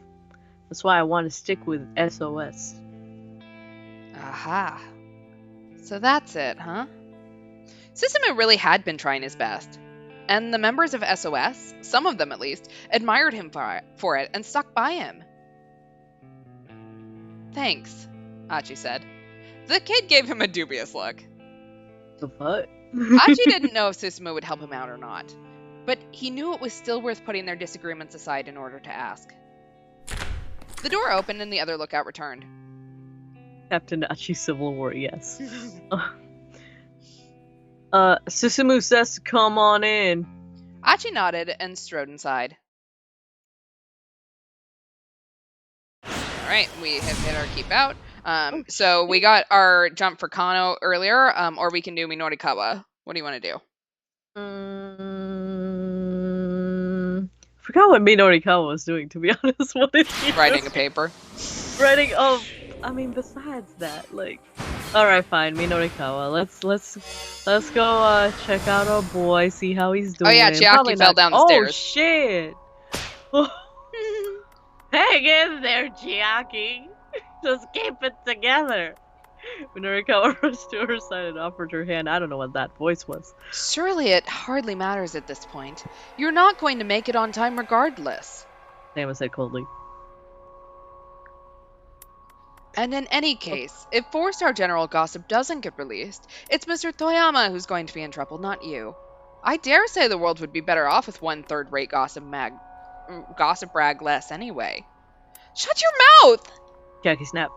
That's why I want to stick with SOS. Aha. So that's it, huh? Susumu really had been trying his best. And the members of SOS, some of them at least, admired him for it and stuck by him. Thanks, Achi said. The kid gave him a dubious look. The what? Achi didn't know if Susumu would help him out or not, but he knew it was still worth putting their disagreements aside in order to ask. The door opened and the other lookout returned. Captain Achi Civil War, yes. Susumu says to come on in. Achi nodded and strode inside. Alright, we have hit our keep out. So we got our jump for Kano earlier, or we can do Minorikawa. What do you want to do? Forgot what Minorikawa was doing, to be honest. What is he Writing a doing? paper. Writing, I mean, besides that, like... Alright, fine, Minorikawa. Let's go, check out our boy, see how he's doing. Oh yeah, Chiaki fell down the stairs. Oh, shit! Hang in there, Chiaki! Just keep it together! Minorikawa rushed to her side and offered her hand. I don't know what that voice was. Surely it hardly matters at this point. You're not going to make it on time regardless. Sama said coldly. And in any case, if 4-star General Gossip doesn't get released, it's Mr. Toyama who's going to be in trouble, not you. I dare say the world would be better off with one third-rate gossip rag less anyway. Shut your mouth! Chiaki snapped.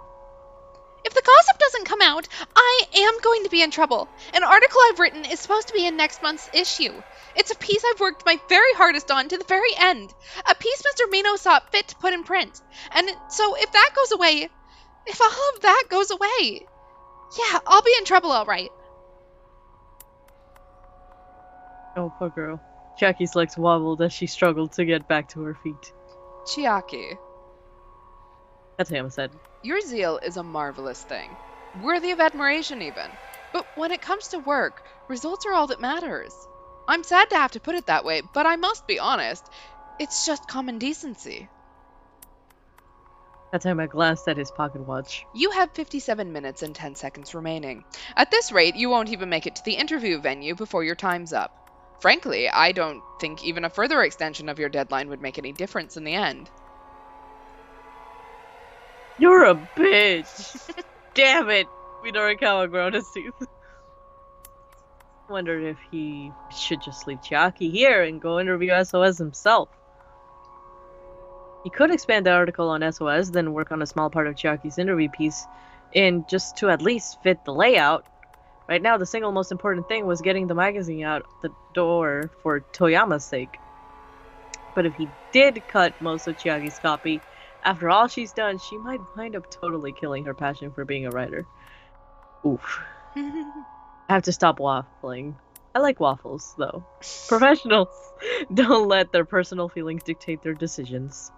If the gossip doesn't come out, I am going to be in trouble. An article I've written is supposed to be in next month's issue. It's a piece I've worked my very hardest on to the very end. A piece Mr. Mino saw fit to put in print. And so if that goes away, if all of that goes away, yeah, I'll be in trouble all right. Oh, poor girl. Chiaki's legs wobbled as she struggled to get back to her feet. Chiaki, That's Sama said. your zeal is a marvelous thing. Worthy of admiration, even. But when it comes to work, results are all that matters. I'm sad to have to put it that way, but I must be honest. It's just common decency. Katama glanced at his pocket watch. You have 57 minutes and 10 seconds remaining. At this rate, you won't even make it to the interview venue before your time's up. Frankly, I don't think even a further extension of your deadline would make any difference in the end. You're a bitch! Damn it! Minorikawa ground his teeth. Wondered if he should just leave Chiaki here and go interview SOS himself. He could expand the article on SOS, then work on a small part of Chiaki's interview piece in just to at least fit the layout. Right now, the single most important thing was getting the magazine out the door for Toyama's sake. But if he did cut most of Chiaki's copy, after all she's done, she might wind up totally killing her passion for being a writer. Oof. I have to stop waffling. I like waffles, though. Professionals don't let their personal feelings dictate their decisions.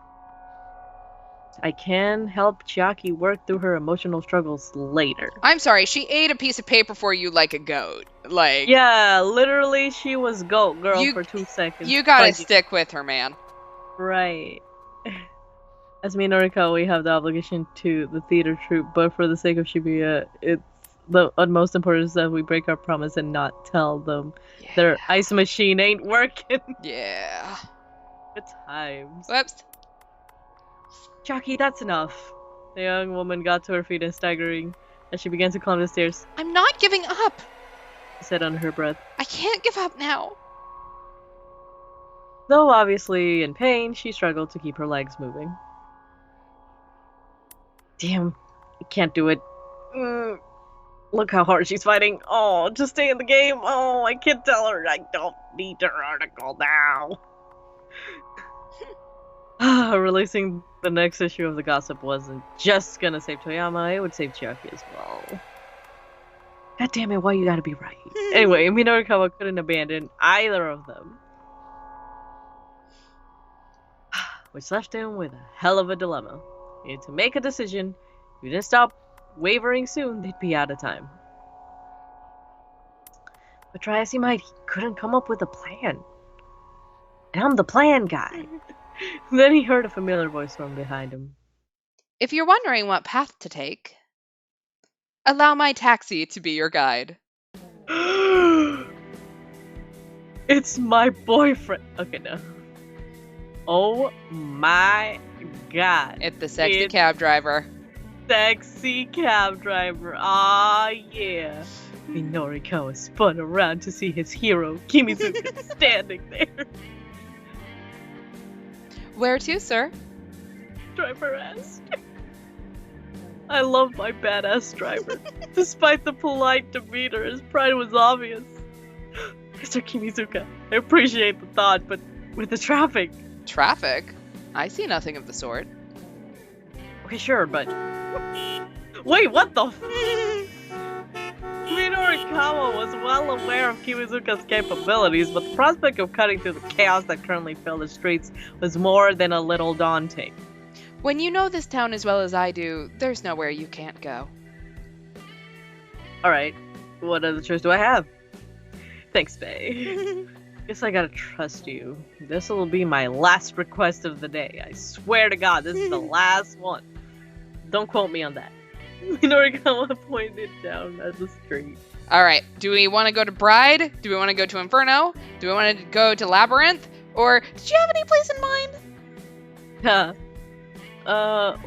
I can help Chiaki work through her emotional struggles later. I'm sorry, she ate a piece of paper for you like a goat. Like, Yeah, literally she was goat girl for 2 seconds. you gotta Like, stick with her, man. Right. As Minorikawa, we have the obligation to the theater troupe, but for the sake of Shibuya, it's the utmost importance that we break our promise and not tell them their ice machine ain't working. Yeah. Good times. Whoops. Chiaki, that's enough. The young woman got to her feet and staggering as she began to climb the stairs, I'm not giving up. she said under her breath. I can't give up now. Though obviously in pain, she struggled to keep her legs moving. Damn, I can't do it. Look how hard she's fighting. Oh, just stay in the game. Oh, I can't tell her I don't need her article now. Releasing the next issue of the Gossip wasn't just gonna save Toyama, it would save Chiaki as well. God damn it, why you gotta be right? Anyway, Minorikawa couldn't abandon either of them. Which left him with a hell of a dilemma. He had to make a decision. If he didn't stop wavering soon, they'd be out of time. But try as he might, he couldn't come up with a plan. And I'm the plan guy. Then he heard a familiar voice from behind him. If you're wondering what path to take, allow my taxi to be your guide. It's my boyfriend. Okay, no. Oh my god. It's the sexy cab driver. Sexy cab driver. Ah, yeah. Minorikawa spun around to see his hero, Kimizuka, standing there. Where to, sir? Driver asked. I love my badass driver. Despite the polite demeanor, his pride was obvious. Mr. Kimizuka, I appreciate the thought, but with the traffic... Traffic? I see nothing of the sort. Okay, sure, but... Wait, what the Minorikawa was well aware of Kimizuka's capabilities, but the prospect of cutting through the chaos that currently filled the streets was more than a little daunting. When you know this town as well as I do, there's nowhere you can't go. Alright, what other choice do I have? Thanks, Faye. Guess I gotta trust you. This will be my last request of the day. I swear to God, this is the last one. Don't quote me on that. Minorikawa pointed down at the street. Alright, do we want to go to Bride? Do we want to go to Inferno? Do we want to go to Labyrinth? Or did you have any place in mind?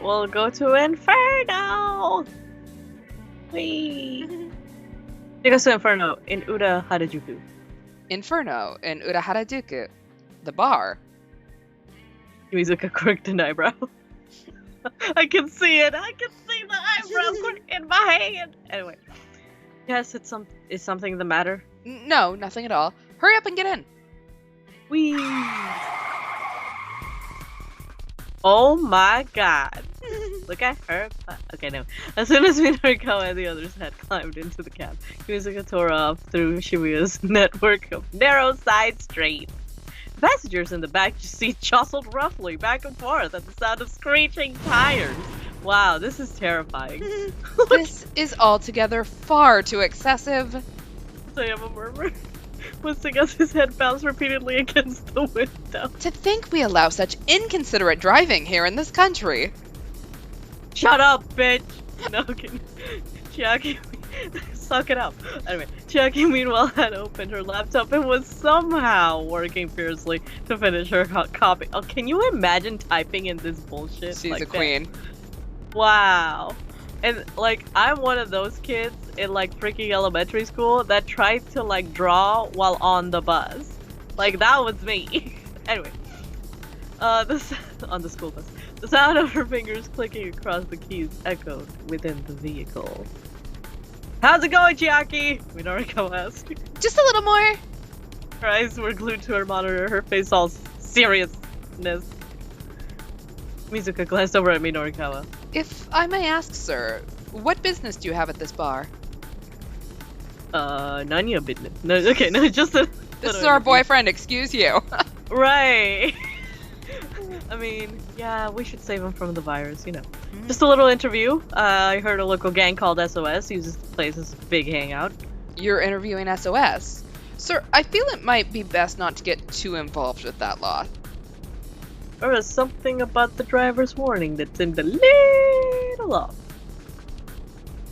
We'll go to Inferno! Whee! Take us to Inferno in Ura Harajuku. Inferno in Uraharajuku. The bar. Mizuka quirked an eyebrow. I can see it! I can see the eyebrow quirk in my hand! Anyway. Yes, is something the matter? No, nothing at all. Hurry up and get in. Whee! Oh my god. Look at her. Okay, no. As soon as Minorikawa and the others had climbed into the cab, Mizuka tore off through Shibuya's network of narrow side streets. The passengers in the back seat jostled roughly back and forth at the sound of screeching tires. Wow, this is terrifying. This is altogether far too excessive. Sayama murmured, twisting as his head bounced repeatedly against the window. To think we allow such inconsiderate driving here in this country. Shut up, bitch! No, Chiaki, suck it up. Anyway, Chiaki meanwhile had opened her laptop and was somehow working fiercely to finish her copy. Oh, can you imagine typing in this bullshit? She's like a queen. That? Wow. And, like, I'm one of those kids in, like, freaking elementary school that tried to, like, draw while on the bus. Like, that was me. Anyway. On the school bus. The sound of her fingers clicking across the keys echoed within the vehicle. How's it going, Chiaki? Minorikawa asked. Just a little more. Her eyes were glued to her monitor, her face all seriousness. Mizuka glanced over at Minorikawa. If I may ask, sir, what business do you have at this bar? None of your business. No, okay, no, just a... This is our boyfriend, excuse you. Right. I mean, yeah, we should save him from the virus, you know. Just a little interview. I heard a local gang called SOS uses the place as a big hangout. You're interviewing SOS? Sir, I feel it might be best not to get too involved with that lot. There is something about the driver's warning that seemed a little off.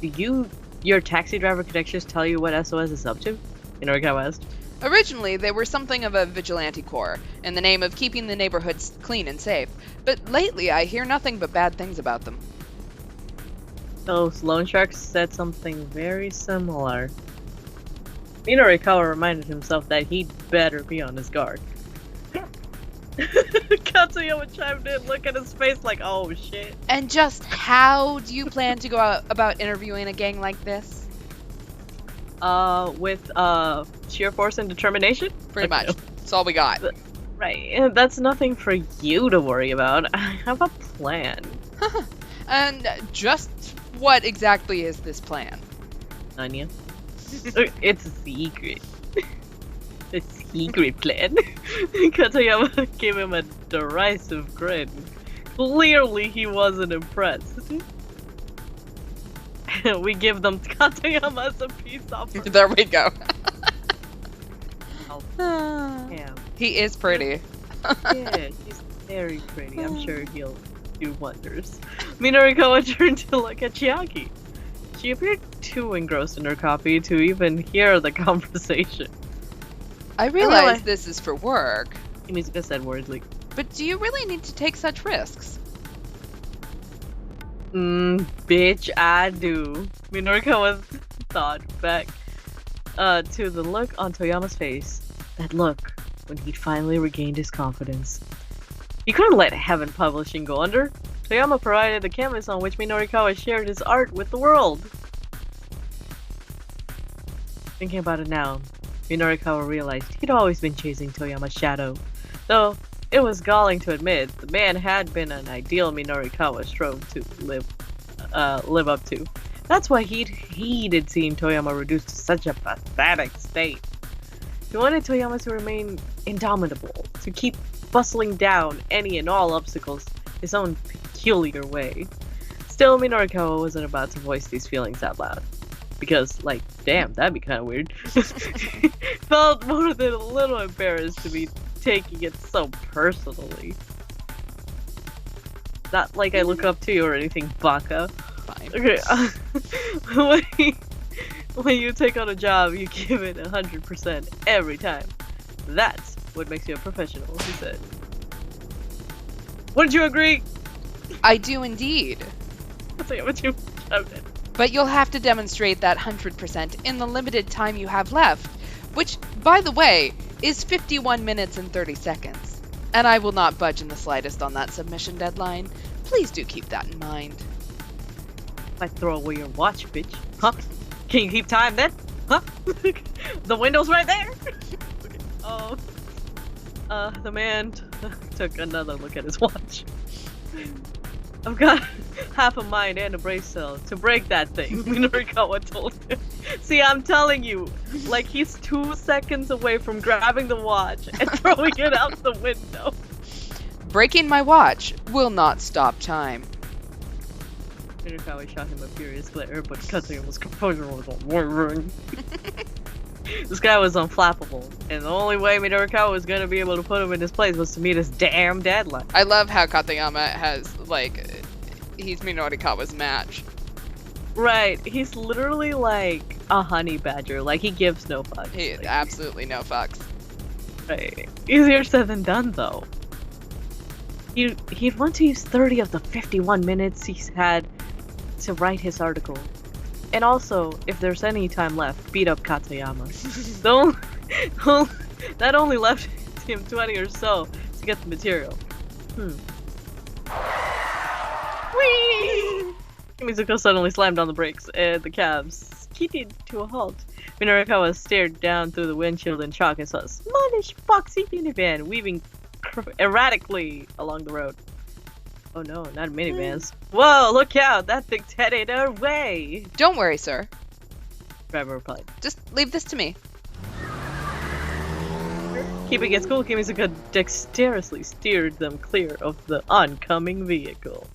Your taxi driver connections tell you what SOS is up to? Minorikawa asked. Originally, they were something of a vigilante corps, in the name of keeping the neighborhoods clean and safe, but lately I hear nothing but bad things about them. Those loan sharks said something very similar. Minorikawa reminded himself that he'd better be on his guard. Katsuyama chimed in, look at his face like, oh shit. And just how do you plan to go about interviewing a gang like this? With sheer force and determination? Pretty much. That's all we got. Right, that's nothing for you to worry about. I have a plan. And just what exactly is this plan? Anya? It's a secret. A secret plan. Katayama gave him a derisive grin. Clearly he wasn't impressed. We give them Katayama as a peace offering. There we go. Yeah. He is pretty. Yeah, he's very pretty. I'm sure he'll do wonders. Minorikawa turned to look at Chiaki. She appeared too engrossed in her copy to even hear the conversation. I realize this is for work. Mizuka said worriedly. But do you really need to take such risks? Bitch, I do. Minorikawa thought back to the look on Toyama's face. That look when he'd finally regained his confidence. He couldn't let Heaven Publishing go under. Toyama provided the canvas on which Minorikawa shared his art with the world. Thinking about it now, Minorikawa realized he'd always been chasing Toyama's shadow. Though it was galling to admit, the man had been an ideal Minorikawa strove to live live up to. That's why he hated seeing Toyama reduced to such a pathetic state. He wanted Toyama to remain indomitable, to keep bustling down any and all obstacles his own peculiar way. Still, Minorikawa wasn't about to voice these feelings out loud. Because, like, damn, that'd be kind of weird. Felt more than a little embarrassed to be taking it so personally. Not like I look up to you or anything, baka. Fine. Okay, when you take on a job, you give it 100% every time. That's what makes you a professional, he said. Wouldn't you agree? I do indeed. That's like what you shouted. But you'll have to demonstrate that 100% in the limited time you have left, which, by the way, is 51 minutes and 30 seconds. And I will not budge in the slightest on that submission deadline. Please do keep that in mind. I throw away your watch, bitch. Huh? Can you keep time then? Huh? The window's right there. Okay. Oh. The man took another look at his watch. I've got half a mind and a brain cell to break that thing, Minorikawa told him. See, I'm telling you, like he's 2 seconds away from grabbing the watch and throwing it out the window. Breaking my watch will not stop time. Minorikawa shot him a furious glare, but Katsuya's composure was unwavering. This guy was unflappable, and the only way Minorikawa was gonna be able to put him in his place was to meet his damn deadline. I love how Katayama has, like, he's Minorikawa's match. Right, he's literally like a honey badger, like he gives no fucks. He Like, absolutely no fucks. right. Easier said than done, though. He'd want to use 30 of the 51 minutes he's had to write his article. And also, if there's any time left, beat up Katayama. That only left him 20 or so to get the material. Whee! Mizuko suddenly slammed on the brakes, and the cab skidded to a halt. Minorikawa stared down through the windshield in shock and saw a smallish, boxy minivan weaving erratically along the road. Oh no, not minivans. Whoa, look out! That thing's headed our way! Don't worry, sir. Driver replied. Just leave this to me. Keeping it cool, Mizuka dexterously steered them clear of the oncoming vehicle.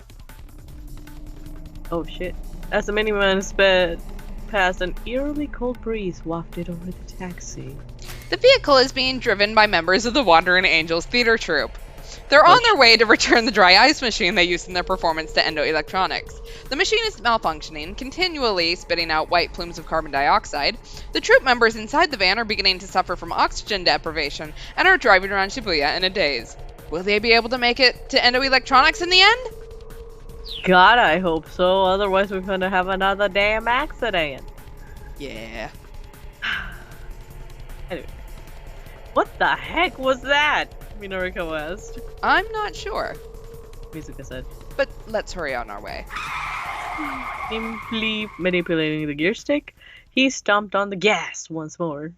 Oh shit. As the minivan sped past, an eerily cold breeze wafted over the taxi. The vehicle is being driven by members of the Wandering Angels theater troupe. They're on their way to return the dry ice machine they used in their performance to Endo Electronics. The machine is malfunctioning, continually spitting out white plumes of carbon dioxide. The troupe members inside the van are beginning to suffer from oxygen deprivation and are driving around Shibuya in a daze. Will they be able to make it to Endo Electronics in the end? God, I hope so. Otherwise, we're gonna have another damn accident. Yeah. Anyway, what the heck was that? Minorikawa asked. I'm not sure, Mizuka said. but let's hurry on our way. Simply manipulating the gear stick, he stomped on the gas once more.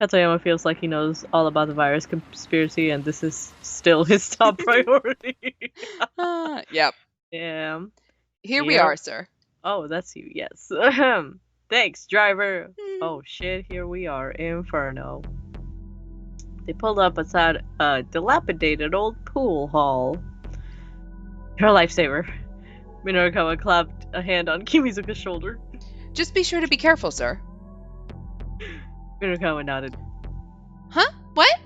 Katayama feels like he knows all about the virus conspiracy, and this is still his top priority. Yep. Yeah. Here we Yep. are, sir. Oh, that's you, yes. Thanks, driver. Oh shit, here we are, Inferno. They pulled up outside a dilapidated old pool hall. You're a lifesaver. Minorikawa clapped a hand on Kimizuka's shoulder. Just be sure to be careful, sir. Minorikawa nodded. Huh? What?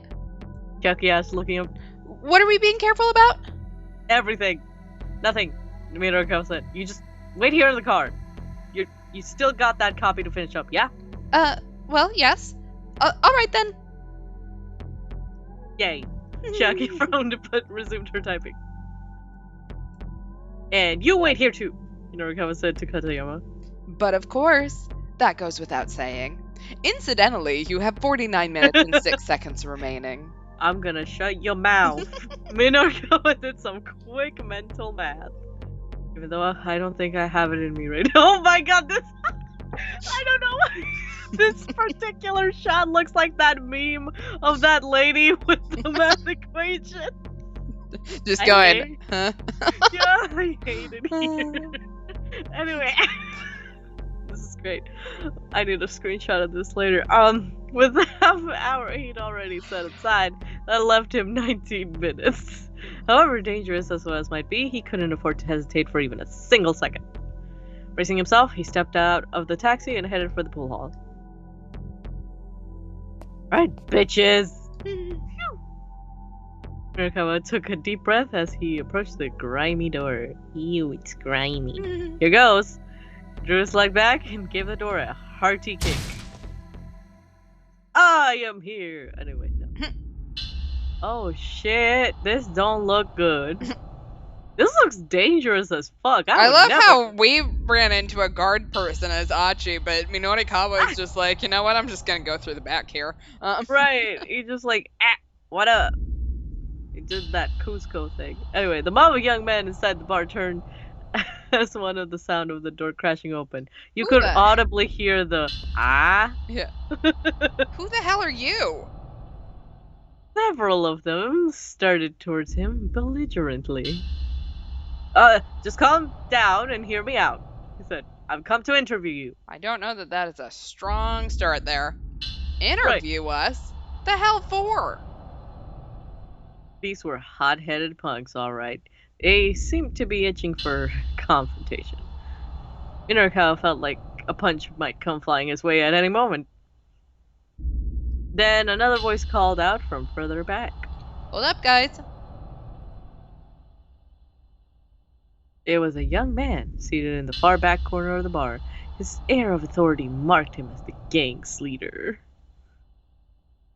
Chucky asked, looking up. What are we being careful about? Everything. Nothing. Minorikawa said. You just wait here in the car. You still got that copy to finish up, yeah? Well, yes. Alright then. Yay. Chucky frowned but resumed her typing. And you wait here too, Minorikawa said to Katayama. But of course, that goes without saying. Incidentally, you have 49 minutes and 6 seconds remaining. I'm gonna shut your mouth. Minorikawa did some quick mental math. Even though I don't think I have it in me right now. Oh my god, this... I don't know why this particular shot looks like that meme of that lady with the math equation. Just I going, hate- huh? Yeah, I hate it here. Anyway, this is great. I need a screenshot of this later. With the half an hour he'd already set aside, that left him 19 minutes. However dangerous SOS might be, he couldn't afford to hesitate for even a single second. Bracing himself, he stepped out of the taxi and headed for the pool hall. Right, bitches! Minorikawa took a deep breath as he approached the grimy door. Ew, it's grimy. Here goes! Drew his leg back and gave the door a hearty kick. I am here! Anyway, no. Oh shit, this don't look good. This looks dangerous as fuck. I would love never... how we ran into a guard person as Achi, but Minorikawa is just like, you know what? I'm just gonna go through the back here. Right, he just like, what up? He did that Cusco thing. Anyway, the mob of young men inside the bar turned as one of the sound of the door crashing open. You Who could the- audibly hear the Yeah. Who the hell are you? Several of them started towards him belligerently. Just calm down and hear me out, he said. I've come to interview you. I don't know that is a strong start there. Interview us? The hell for? These were hot-headed punks, all right. They seemed to be itching for confrontation. Minorikawa felt like a punch might come flying his way at any moment. Then another voice called out from further back. Hold up, guys. It was a young man seated in the far back corner of the bar. His air of authority marked him as the gang's leader.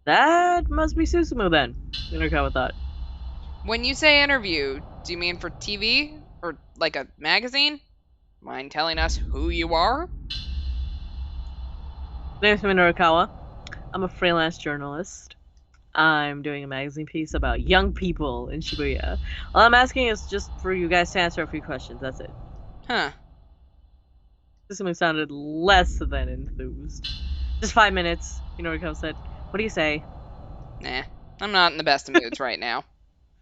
That must be Susumu then, Minorikawa thought. When you say interview, do you mean for TV? Or like a magazine? Mind telling us who you are? Name's Minorikawa. I'm a freelance journalist. I'm doing a magazine piece about young people in Shibuya. All I'm asking is just for you guys to answer a few questions, that's it. Huh. Susumu sounded less than enthused. Just 5 minutes, Minorikawa said. What do you say? Nah, I'm not in the best of moods right now.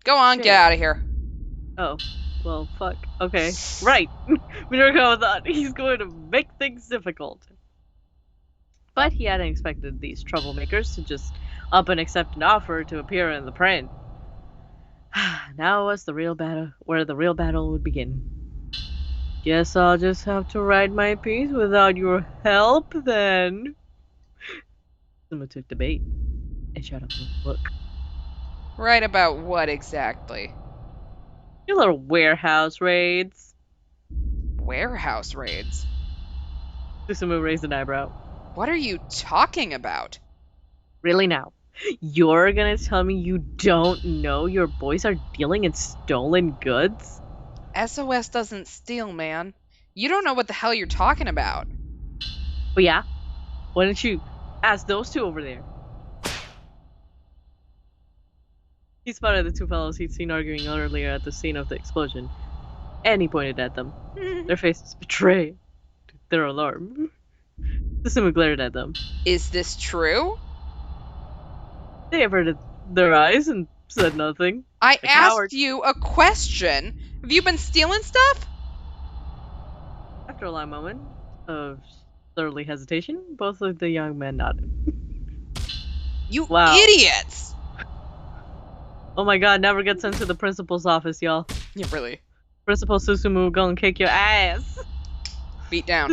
Go on, Shit. get out of here. Oh, well, fuck. Okay. Right. Minorikawa thought he's going to make things difficult. But he hadn't expected these troublemakers to just up and accept an offer to appear in the print. Now was the real battle, where the real battle would begin. Guess I'll just have to write my piece without your help, then. Someone took the bait and shut up and look. Right about what exactly? Your little warehouse raids. Warehouse raids? Susumu raised an eyebrow. What are you talking about? Really now? You're gonna tell me you don't know your boys are dealing in stolen goods? SOS doesn't steal, man. You don't know what the hell you're talking about. Oh yeah? Why don't you ask those two over there? He spotted the two fellows he'd seen arguing earlier at the scene of the explosion, and he pointed at them. Their faces betrayed their alarm. Susumu glared at them. Is this true? They averted their eyes and said nothing. I The asked coward. you a question. Have you been stealing stuff? After a long moment of surly hesitation, both of the young men nodded. You Wow. idiots! Oh my god, never get sent to the principal's office, y'all. Yeah, really. Principal Susumu gonna kick your ass. Beat down.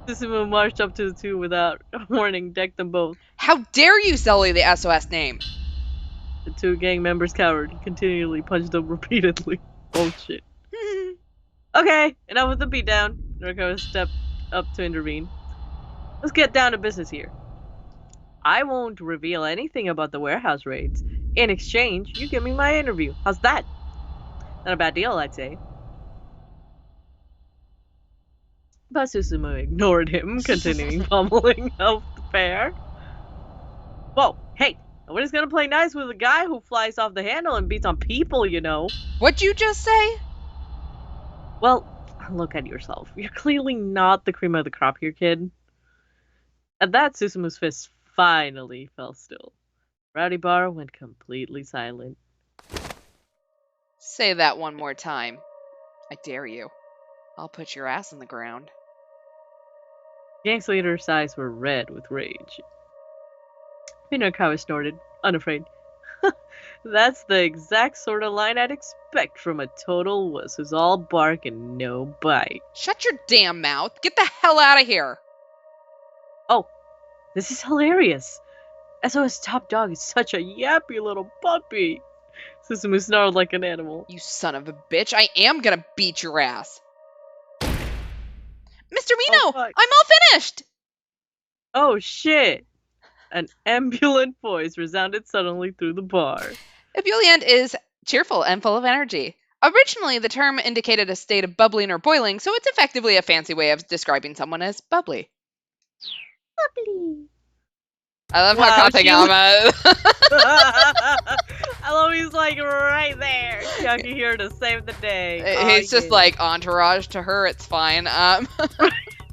Susumu marched up to the two without warning, decked them both. How dare you sully the SOS name? The two gang members cowered. He continually punched them repeatedly. Oh shit. Okay, enough with the beatdown. Minorikawa stepped up to intervene. Let's get down to business here. I won't reveal anything about the warehouse raids. In exchange, you give me my interview. How's that? Not a bad deal, I'd say. But Susumu ignored him, continuing pummeling of the pair. Whoa, hey, nobody's gonna play nice with a guy who flies off the handle and beats on people, you know. What'd you just say? Well, look at yourself. You're clearly not the cream of the crop here, kid. At that, Susumu's fist finally fell still. Rowdy Bar went completely silent. Say that one more time. I dare you. I'll put your ass on the ground. Gang's leader's eyes were red with rage. Minorikawa snorted, unafraid. That's the exact sort of line I'd expect from a total wuss who's all bark and no bite. Shut your damn mouth. Get the hell out of here. Oh, this is hilarious. SOS Top Dog is such a yappy little puppy. Susumu snarled like an animal. You son of a bitch. I am gonna beat your ass. Mr. Mino, fuck. I'm all finished! Oh shit! An ambulant voice resounded suddenly through the bar. Ebullient is cheerful and full of energy. Originally, the term indicated a state of bubbling or boiling, so it's effectively a fancy way of describing someone as bubbly. Bubbly. I love Wow, how Katayama... I love he's like right there. Chiaki here to save the day. He's just like entourage to her. It's fine.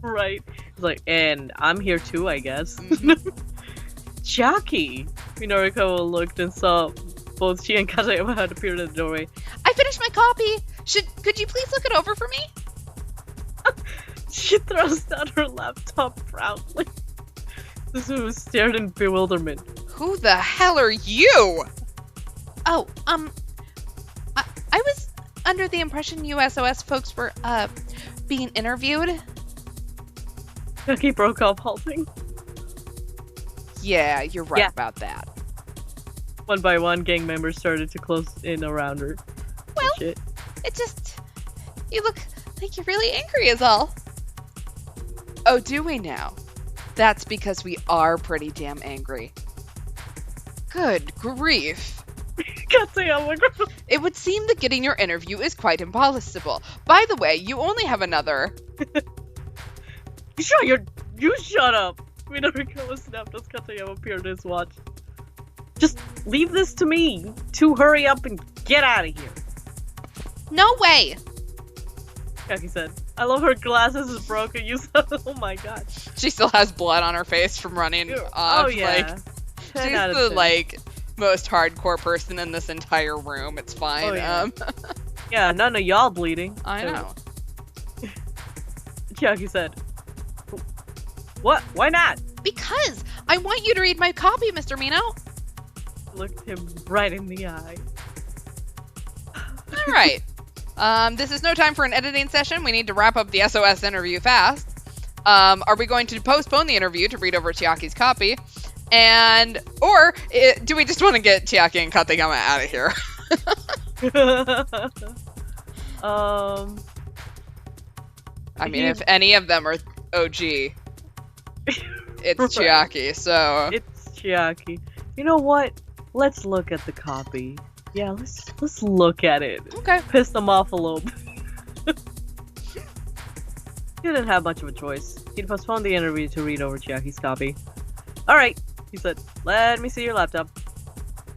Right. He's like, and I'm here too, I guess. Mhm. Chiaki. Minorikawa looked and saw both she and Katayama had appeared in the doorway. I finished my copy. Could you please look it over for me? She thrust down her laptop proudly. Susumu stared in bewilderment. Who the hell are you? Oh, I was under the impression you SOS folks were, being interviewed. Chiaki broke off, halting. Yeah, you're right Yeah. about that. One by one, gang members started to close in around her. Well, Shit. it just... You look like you're really angry is all. Oh, do we now? That's because we are pretty damn angry. Good grief. Katayama. It would seem that getting your interview is quite impossible. By the way, you only have another... You shut up! Minorikawa snapped as Katayama appeared at his watch. Just leave this to me. To hurry up and get out of here. No way! Chiaki said. I love her glasses is broken. You said, oh my god. She still has blood on her face from running off. Oh yeah. Like, 10 she's out of the 10. like most hardcore person in this entire room. It's fine. Oh, yeah. Yeah, none of y'all bleeding. I know. Chiaki said. What? Why not? Because I want you to read my copy, Mr. Mino. Looked him right in the eye. All right. This is no time for an editing session. We need to wrap up the SOS interview fast. Are we going to postpone the interview to read over Chiaki's copy? Or do we just want to get Chiaki and Katayama out of here? I mean, if any of them are OG, it's Right. Chiaki, so... It's Chiaki. You know what? Let's look at the copy. Yeah, let's look at it. Okay. Piss them off a little bit. He didn't have much of a choice. He'd postponed the interview to read over Chiaki's copy. Alright, he said, let me see your laptop.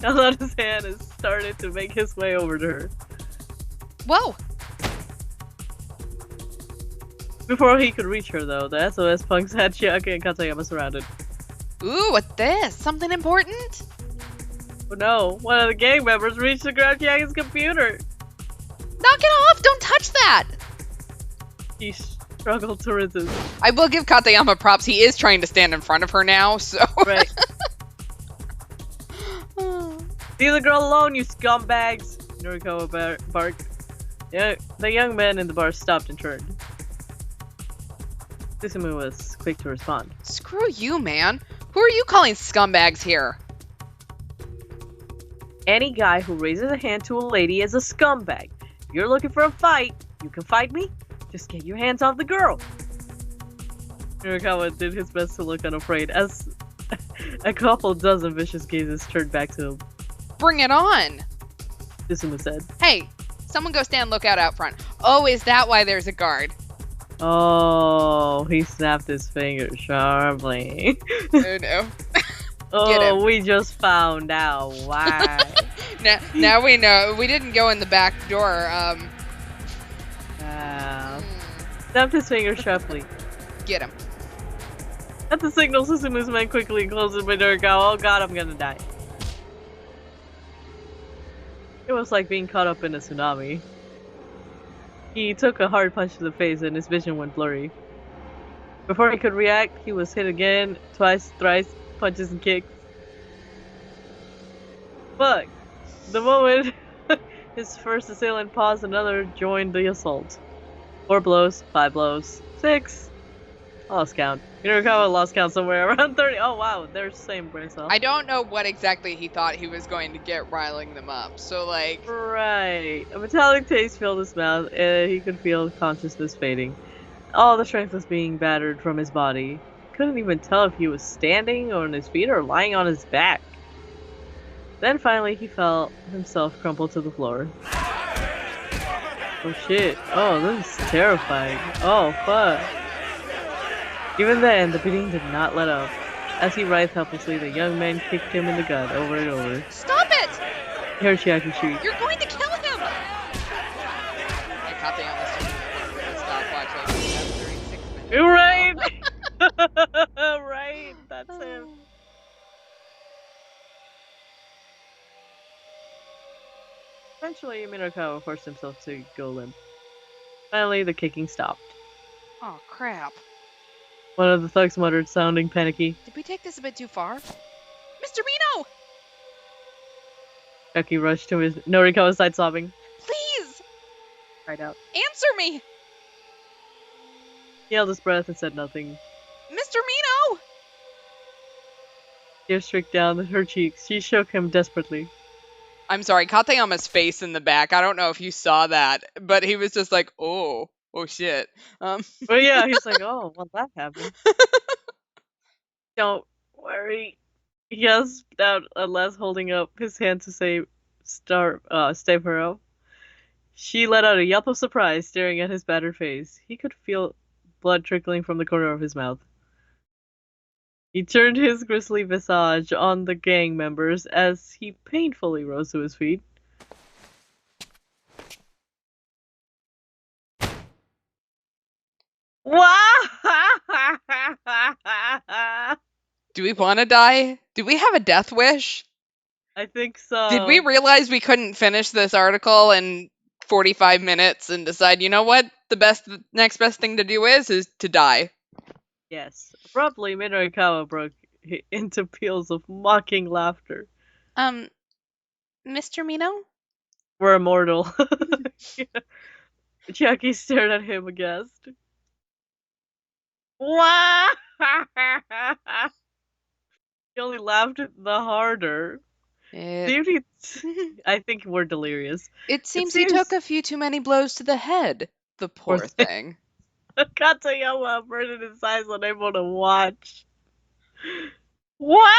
Held out his hand and started to make his way over to her. Whoa! Before he could reach her, though, the SOS punks had Chiaki and Katayama surrounded. Ooh, what's this? Something important? Oh no, one of the gang members reached to grab Chiaki's computer. Knock it off! Don't touch that! He struggled to resist. I will give Katayama props. He is trying to stand in front of her now, so... Right. Leave the girl alone, you scumbags! Norikawa barked. Yeah, the young man in the bar stopped and turned. Susumu was quick to respond. Screw you, man. Who are you calling scumbags here? Any guy who raises a hand to a lady is a scumbag. If you're looking for a fight, you can fight me. Just get your hands off the girl. Norikawa did his best to look unafraid as a couple dozen vicious gazes turned back to him. Bring it on. Susumu said. Hey, someone go stand lookout out front. Oh, is that why there's a guard? Oh, he snapped his fingers sharply. Oh no. Oh, we just found out why. Now we know. We didn't go in the back door. Snapped his fingers sharply. Get him. At the signal, Susumu's men quickly closed the Minorikawa. Oh god, I'm gonna die. It was like being caught up in a tsunami. He took a hard punch to the face and his vision went blurry. Before he could react, he was hit again, twice, thrice, punches and kicks. Fuck! The moment his first assailant paused, another joined the assault. 4 blows, 5 blows, 6. I lost count. Minorikawa lost count somewhere around 30. Oh wow, they're the same brain cell. I don't know what exactly he thought he was going to get riling them up. So, like... Right. A metallic taste filled his mouth, and he could feel consciousness fading. All the strength was being battered from his body. Couldn't even tell if he was standing on his feet or lying on his back. Then finally he felt himself crumple to the floor. Oh shit. Oh, this is terrifying. Oh, fuck. Even then, the beating did not let up. As he writhed helplessly, the young man kicked him in the gut over and over. Stop it! He heard Chiaki shriek. You're going to kill him! I caught the almost stopwatch like 36 minutes. You're right! Right, that's him. Eventually, Minorikawa forced himself to go limp. Finally, the kicking stopped. Oh, crap. One of the thugs muttered, sounding panicky. Did we take this a bit too far? Mr. Mino! Chiaki rushed to his Norikawa's side, sobbing. Please! Cried out. Answer me! He held his breath and said nothing. Mr. Mino! Tears streaked down her cheeks. She shook him desperately. I'm sorry, Katayama's face in the back. I don't know if you saw that, but he was just like, oh shit. But yeah, he's like, oh, well, that happened. Don't worry. He gasped out at last, holding up his hand to say, stave her up. She let out a yelp of surprise, staring at his battered face. He could feel blood trickling from the corner of his mouth. He turned his grisly visage on the gang members as he painfully rose to his feet. Do we want to die? Do we have a death wish? I think so. Did we realize we couldn't finish this article in 45 minutes and decide, you know what, the next best thing to do is to die? Yes. Abruptly, Minorikawa broke into peals of mocking laughter. Mr. Mino? We're immortal. Chiaki stared at him aghast. Wah! He only laughed the harder. I think we're delirious. It seems he took a few too many blows to the head. The poor thing. Katayama averted his eyes, unable to watch. Wah!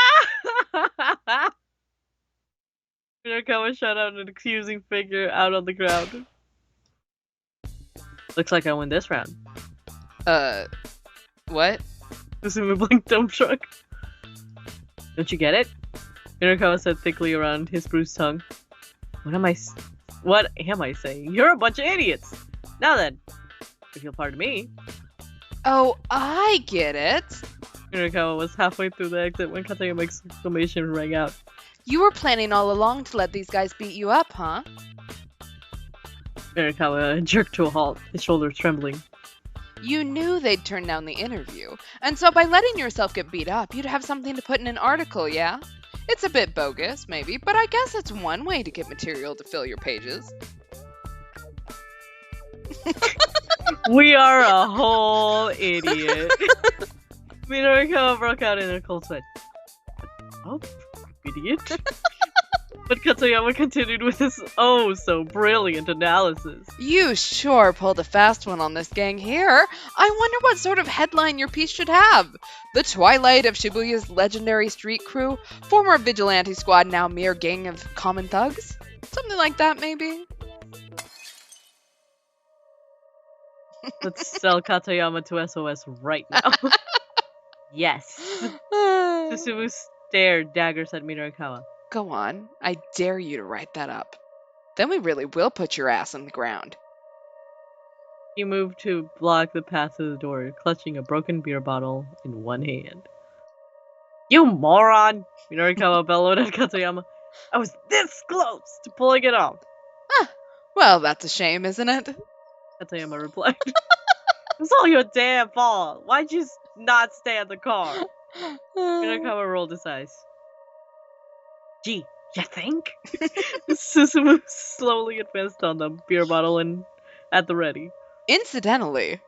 Minorikawa shot out an accusing figure out on the ground. Looks like I win this round. What? Susumu blinked dumb shrug. Don't you get it? Minorikawa said thickly around his bruised tongue. What am I saying? You're a bunch of idiots! Now then, if you'll pardon me. Oh, I get it. Minorikawa was halfway through the exit when Katayama's exclamation rang out. You were planning all along to let these guys beat you up, huh? Minorikawa jerked to a halt, his shoulders trembling. You knew they'd turn down the interview, and so by letting yourself get beat up, you'd have something to put in an article, yeah? It's a bit bogus, maybe, but I guess it's one way to get material to fill your pages. We are a whole idiot. Minorikawa broke out in a cold sweat. Oh, idiot. But Katayama continued with his oh-so-brilliant analysis. You sure pulled a fast one on this gang here. I wonder what sort of headline your piece should have. The twilight of Shibuya's legendary street crew, former vigilante squad, now mere gang of common thugs? Something like that, maybe? Let's sell Katayama to SOS right now. Yes. Susumu stared daggers at Minorikawa. Go on. I dare you to write that up. Then we really will put your ass on the ground. He moved to block the path to the door, clutching a broken beer bottle in one hand. You moron! Minorikawa bellowed at Katayama. I was this close to pulling it off. Well, that's a shame, isn't it? Katayama replied. It's all your damn fault. Why'd you not stay in the car? Minorikawa rolled his eyes. Gee, you think? Susumu slowly advanced on them, beer bottle and at the ready. Incidentally,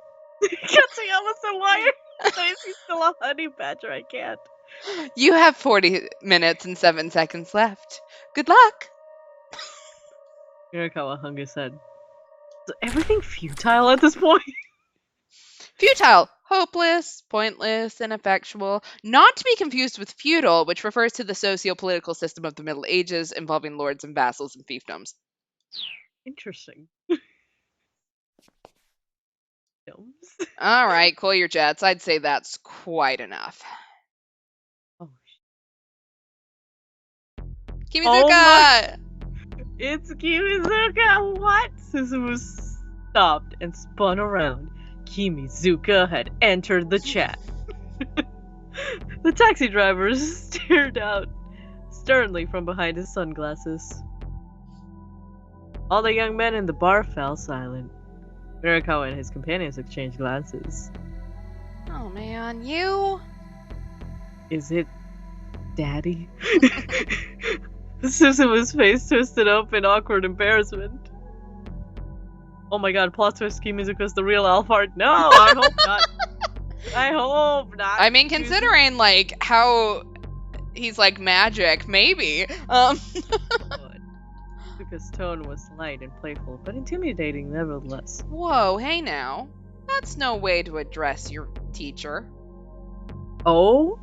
Katayama said, why is he still a honey badger? I can't. you have 40 minutes and 7 seconds left. Good luck. Minorikawa hung his head. Is everything futile at this point? Futile, hopeless, pointless, ineffectual, not to be confused with feudal, which refers to the socio-political system of the Middle Ages involving lords and vassals and fiefdoms. Interesting. Films. All right, cool your jets. I'd say that's quite enough. Oh, Kimizuka! Oh my- it's Kimizuka! What? Susumu stopped and spun around. Kimizuka had entered the chat. The taxi driver stared out sternly from behind his sunglasses. All the young men in the bar fell silent. Minorikawa and his companions exchanged glances. Oh man, you? Is it Daddy? Susumu's face twisted up in awkward embarrassment. Oh my god, plot twist, Kimizuka's the real Alphard. No, I hope not. I hope not. I mean, considering, like, how he's, like, magic, maybe. Kimizuka's tone was light and playful, but intimidating nevertheless. Whoa, hey now. That's no way to address your teacher. Oh?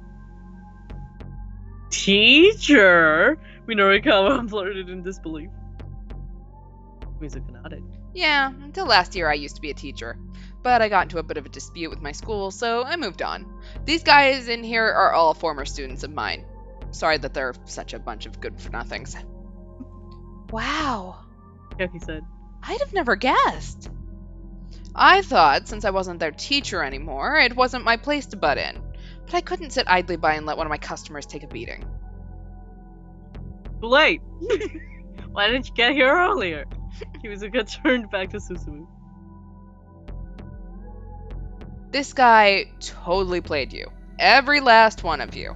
Teacher? Minorikawa blurted in disbelief. Kimizuka nodded. Yeah, until last year I used to be a teacher. But I got into a bit of a dispute with my school, so I moved on. These guys in here are all former students of mine. Sorry that they're such a bunch of good-for-nothings. Wow. Yuki said. I'd have never guessed. I thought, since I wasn't their teacher anymore, it wasn't my place to butt in. But I couldn't sit idly by and let one of my customers take a beating. Too late! Why didn't you get here earlier? Kimizuka turned back to Susumu. This guy totally played you. Every last one of you.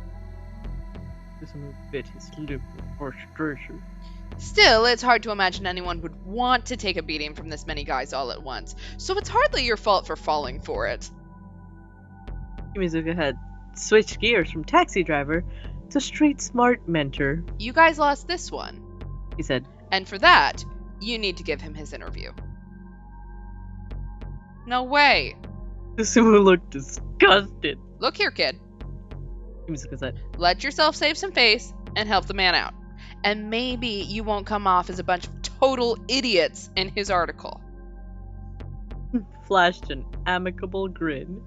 Susumu bit his lip with frustration. Still, it's hard to imagine anyone would want to take a beating from this many guys all at once, so it's hardly your fault for falling for it. Kimizuka had switched gears from taxi driver to street smart mentor. You guys lost this one. He said. And for that, you need to give him his interview. No way. Susumu looked disgusted. Look here, kid. Kimizuka said. Let yourself save some face and help the man out. And maybe you won't come off as a bunch of total idiots in his article. Flashed an amicable grin.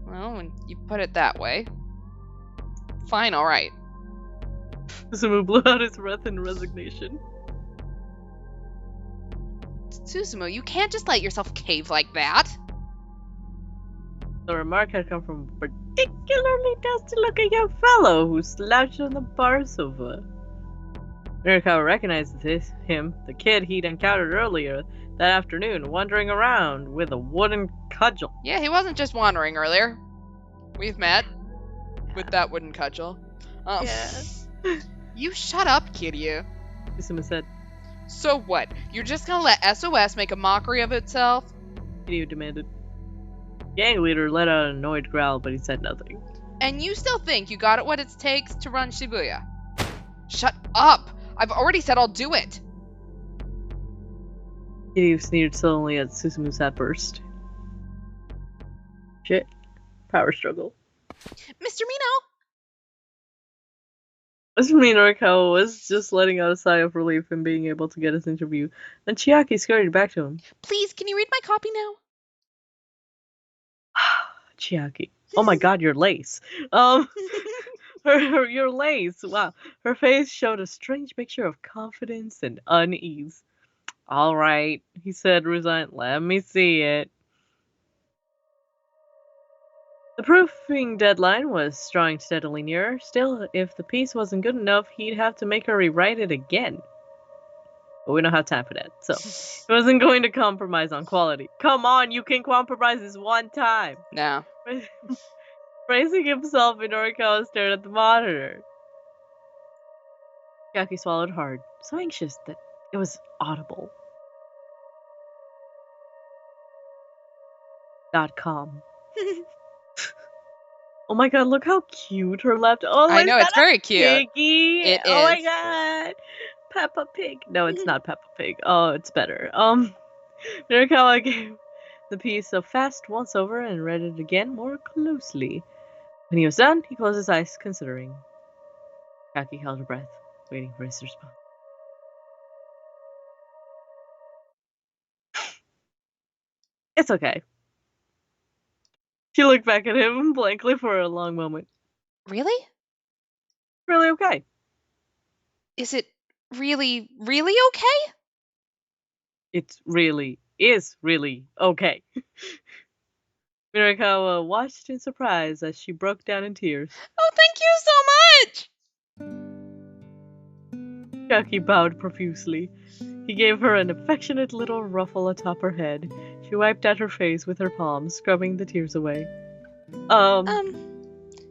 Well, when you put it that way. Fine, alright. Susumu blew out his breath in resignation. Susumu, you can't just let yourself cave like that. The remark had come from a particularly dusty-looking young fellow who slouched on the bar sofa. Minorikawa recognized him, the kid he'd encountered earlier that afternoon, wandering around with a wooden cudgel. Yeah, he wasn't just wandering earlier. We've met with that wooden cudgel. Yeah. You shut up, Kiryu. Susumu said. So what? You're just gonna let SOS make a mockery of itself? Kiryu demanded. Gang leader let out an annoyed growl, but he said nothing. And you still think you got it what it takes to run Shibuya? Shut up! I've already said I'll do it! Kiryu sneered sullenly at Susumu's outburst. Shit. Power struggle. Mr. Mino! Minorikawa was just letting out a sigh of relief in being able to get his interview. Then Chiaki scurried back to him. Please, can you read my copy now? Chiaki. Oh my god, your lace. Your lace. Wow. Her face showed a strange mixture of confidence and unease. Alright, he said resigned. Let me see it. The proofing deadline was drawing steadily nearer. Still, if the piece wasn't good enough, he'd have to make her rewrite it again. But we don't have time for that, so he wasn't going to compromise on quality. Come on, you can compromise this one time. No. Bracing himself, Minorikawa stared at the monitor. Yaki swallowed hard, so anxious that it was audible. .com. Oh my god, look how cute her left. Oh, I is know, that it's very a cute. piggy? It Oh my is. god. Peppa Pig. No, it's not Peppa Pig. Oh, it's better. Minorikawa gave the piece a fast once over and read it again more closely. When he was done, he closed his eyes, considering. Kaki held her breath, waiting for his response. It's okay. She looked back at him blankly for a long moment. Really? Really okay. Is it really, really okay? It really is really okay. Minorikawa watched in surprise as she broke down in tears. Oh, thank you so much! Kaki bowed profusely. He gave her an affectionate little ruffle atop her head. She wiped at her face with her palms, scrubbing the tears away.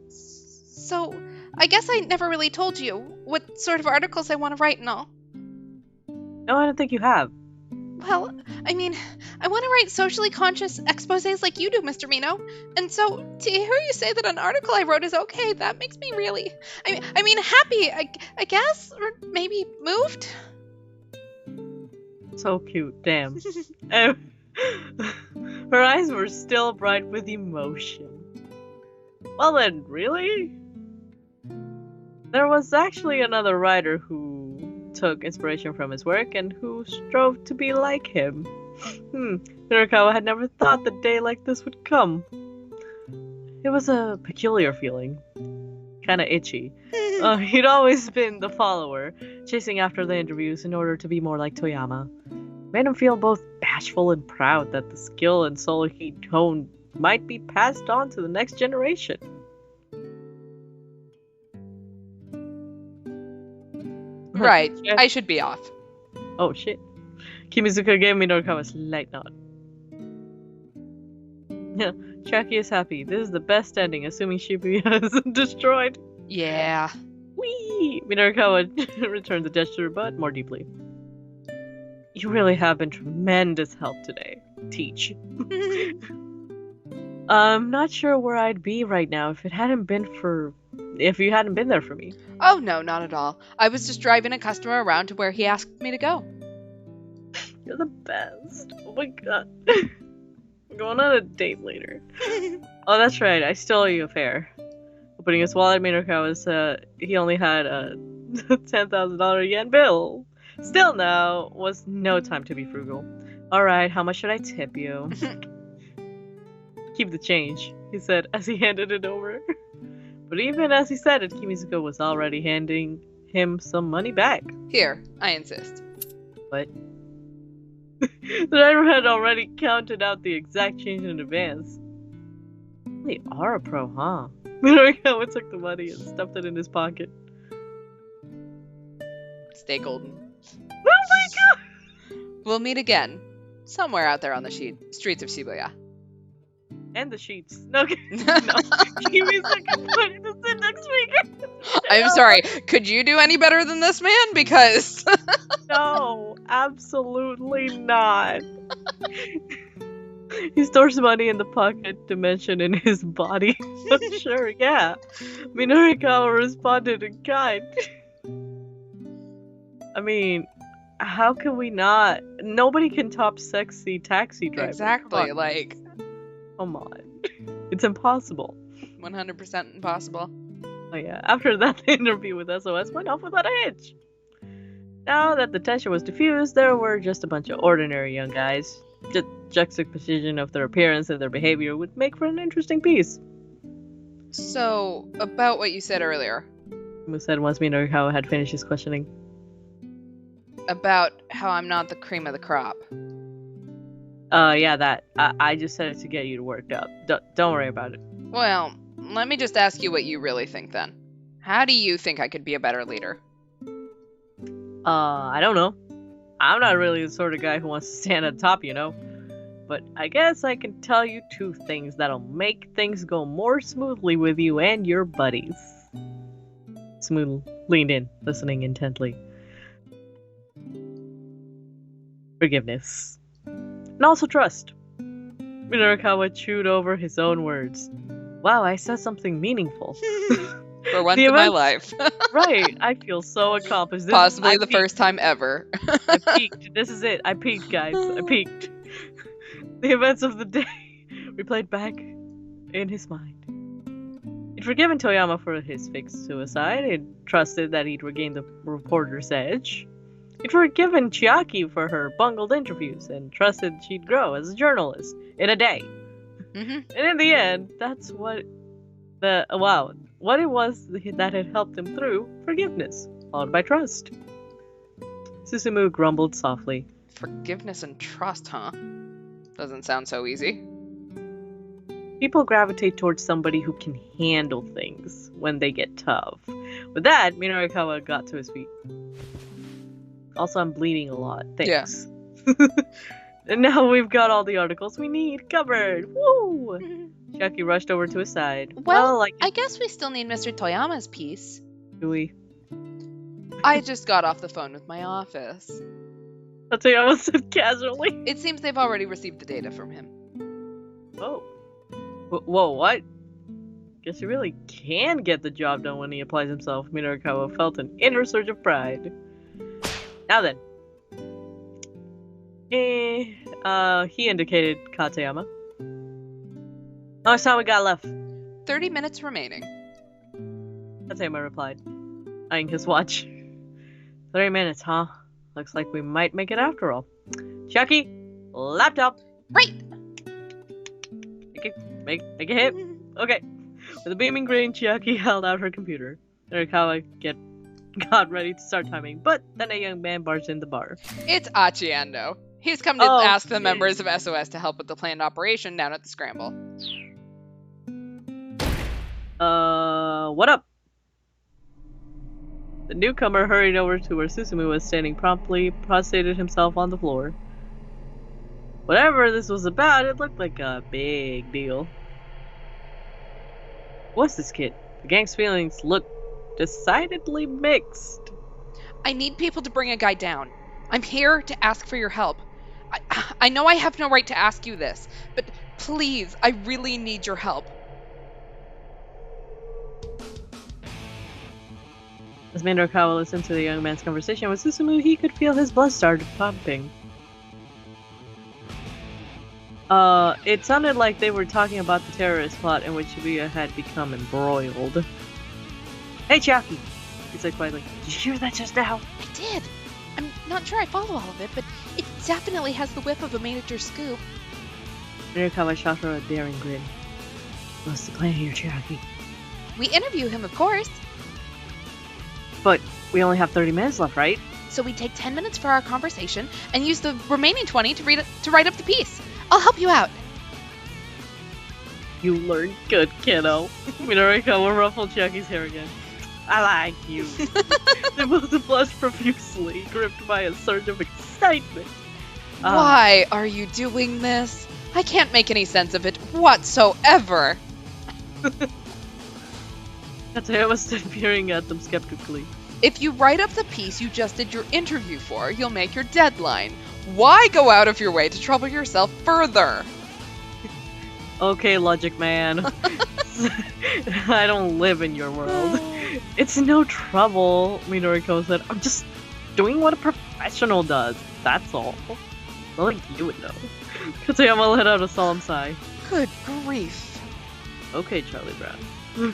So, I guess I never really told you what sort of articles I want to write and all. No, I don't think you have. Well, I mean, I want to write socially conscious exposés like you do, Mr. Mino. And so, to hear you say that an article I wrote is okay, that makes me really, I mean, happy, I guess, or maybe moved. So cute, damn. Her eyes were still bright with emotion. Well then, really? There was actually another writer who took inspiration from his work and who strove to be like him. Minorikawa had never thought the day like this would come. It was a peculiar feeling. Kinda itchy. He'd always been the follower, chasing after the interviews in order to be more like Toyama. Made him feel both bashful and proud that the skill and soul he'd honed might be passed on to the next generation. Right. I should be off. Oh shit. Kimizuka gave Minorikawa's light nod. Chucky is happy. This is the best ending, assuming Shibuya isn't destroyed. Yeah. Whee! Minorikawa returned the gesture, but more deeply. You really have been tremendous help today. Teach. I'm not sure where I'd be right now if you hadn't been there for me. Oh, no, not at all. I was just driving a customer around to where he asked me to go. You're the best. Oh my god. I'm going on a date later. Oh, that's right. I still owe you a fare. Opening his wallet, Minorikawa he only had a $10,000 yen bill. Still now was no time to be frugal. Alright, how much should I tip you? Keep the change, he said as he handed it over. But even as he said it, Kimizuka was already handing him some money back. Here, I insist. What? The driver had already counted out the exact change in advance. They are a pro, huh? Minorikawa took the money and stuffed it in his pocket. Stay golden. Oh my god! We'll meet again. Somewhere out there on the streets of Shibuya. And the sheets. No, Kimizuka putting this in next week. I'm sorry. Could you do any better than this man? Because... No, absolutely not. He stores money in the pocket dimension in his body. Sure, yeah. Minorikawa responded in kind. I mean, how can we not? Nobody can top sexy taxi driver. Exactly, like... Come on. It's impossible. 100% impossible. Oh yeah, after that interview with SOS went off without a hitch. Now that the tension was diffused, there were just a bunch of ordinary young guys. Just juxtaposition of their appearance and their behavior would make for an interesting piece. So, about what you said earlier. Who said once Minorikawa had finished his questioning. About how I'm not the cream of the crop. Yeah, that. I just said it to get you worked up. Don't worry about it. Well, let me just ask you what you really think then. How do you think I could be a better leader? I don't know. I'm not really the sort of guy who wants to stand at the top, you know. But I guess I can tell you 2 things that'll make things go more smoothly with you and your buddies. Smooth leaned in, listening intently. Forgiveness. And also trust. Minorikawa chewed over his own words. Wow, I said something meaningful. For once in my life. Right, I feel so accomplished. Possibly the first time ever. I peaked. This is it. I peaked, guys. I peaked. The events of the day replayed back in his mind. He'd forgiven Toyama for his fake suicide. He'd trusted that he'd regained the reporter's edge. He'd forgiven Chiaki for her bungled interviews and trusted she'd grow as a journalist in a day. Mm-hmm. And in the end, that's what it was that had helped him through forgiveness, followed by trust. Susumu grumbled softly. Forgiveness and trust, huh? Doesn't sound so easy. People gravitate towards somebody who can handle things when they get tough. With that, Minorikawa got to his feet. Also, I'm bleeding a lot. Thanks. Yeah. And now we've got all the articles we need covered. Woo! Chiaki rushed over to his side. Well, I guess we still need Mr. Toyama's piece. Do we? I just got off the phone with my office. Toyama said casually. It seems they've already received the data from him. Oh. Whoa, what? Guess he really can get the job done when he applies himself. Minorikawa felt an inner surge of pride. Now then. He indicated Katayama. How much time we got left? 30 minutes remaining. Katayama replied, eyeing his watch. 30 minutes, huh? Looks like we might make it after all. Chiaki, laptop. Right. Make it hit. Okay. With a beaming grin, Chiaki held out her computer. Minorikawa got ready to start timing, but then a young man barged in the bar. It's Achiando. He's come to ask the members of SOS to help with the planned operation down at the Scramble. What up? The newcomer hurried over to where Susumu was standing, promptly prostrated himself on the floor. Whatever this was about, it looked like a big deal. What's this kid? The gang's feelings look decidedly mixed. I need people to bring a guy down. I'm here to ask for your help. I know I have no right to ask you this, but please, I really need your help. As Minorikawa listened to the young man's conversation with Susumu, he could feel his blood start pumping. It sounded like they were talking about the terrorist plot in which Shibuya had become embroiled. Hey, Chiaki! He said quietly. Did you hear that just now? I did. I'm not sure I follow all of it, but it definitely has the whip of a major scoop. Minorikawa shot her a daring grin. What's the plan here, Chiaki? We interview him, of course. But we only have 30 minutes left, right? So we take 10 minutes for our conversation and use the remaining 20 to write up the piece. I'll help you out. You learned good, kiddo. Minorikawa ruffled Chiaki's hair again. I like you. They both blushed profusely, gripped by a surge of excitement. Why are you doing this? I can't make any sense of it whatsoever. Katayama stood peering at them skeptically. If you write up the piece you just did your interview for, you'll make your deadline. Why go out of your way to trouble yourself further? Okay, logic man. I don't live in your world. It's no trouble, Minoriko said. I'm just doing what a professional does. That's all. Only you would know. Katayama let out a solemn sigh. Good grief. Okay, Charlie Brown.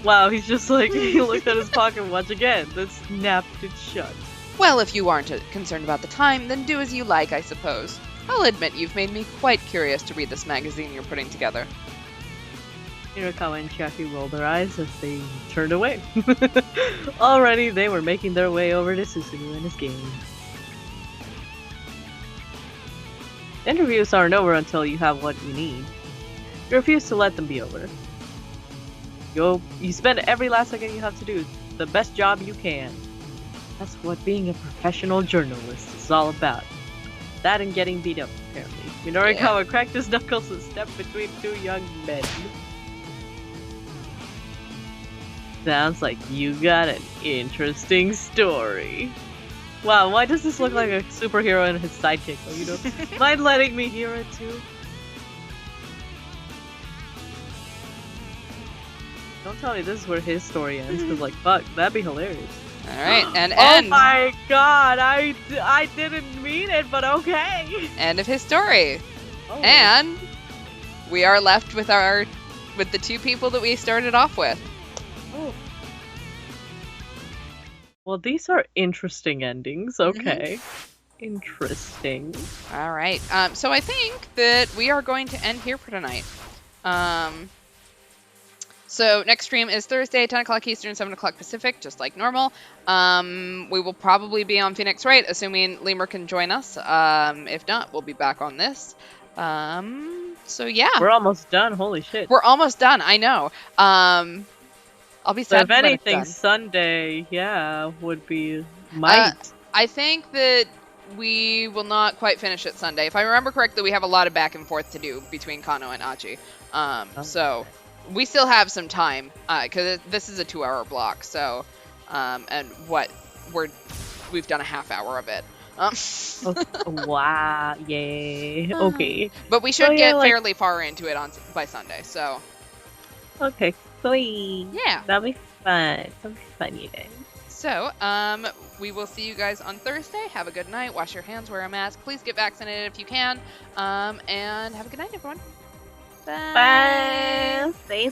Wow, he's just like, he looked at his pocket watch again, then snapped it shut. Well, if you aren't concerned about the time, then do as you like, I suppose. I'll admit you've made me quite curious to read this magazine you're putting together. Minorikawa and Chiaki rolled their eyes as they turned away. Already, they were making their way over to Susumu and his gang. Interviews aren't over until you have what you need. You refuse to let them be over. You spend every last second you have to do the best job you can. That's what being a professional journalist is all about. That and getting beat up, apparently. Minorikawa cracked his knuckles and stepped between two young men. Sounds like you got an interesting story. Wow, why does this look like a superhero and his sidekick? Oh, you know, mind letting me hear it too? Don't tell me this is where his story ends, because like, fuck, that'd be hilarious. Alright, and oh my god, I didn't mean it, but okay. End of his story. Oh. And we are left with the two people that we started off with. Oh. Well, these are interesting endings. Okay. Interesting. All right. So I think that we are going to end here for tonight. So next stream is Thursday, 10 o'clock Eastern, 7 o'clock Pacific, just like normal. We will probably be on Phoenix Wright, assuming Lemur can join us. If not, we'll be back on this. So yeah. We're almost done. Holy shit. We're almost done. I know. I'll be sad if anything, when it's done. Sunday, yeah, would be might. I think that we will not quite finish it Sunday. If I remember correctly, we have a lot of back and forth to do between Kano and Achi. So we still have some time because this is a 2-hour block. So, and we've done a half hour of it. Wow! Yay! Okay. But we should get fairly far into it by Sunday. So. Okay. Sweet. Yeah. That'll be fun. That'll be fun, you guys. So, we will see you guys on Thursday. Have a good night. Wash your hands. Wear a mask. Please get vaccinated if you can. And have a good night, everyone. Bye. Bye. Stay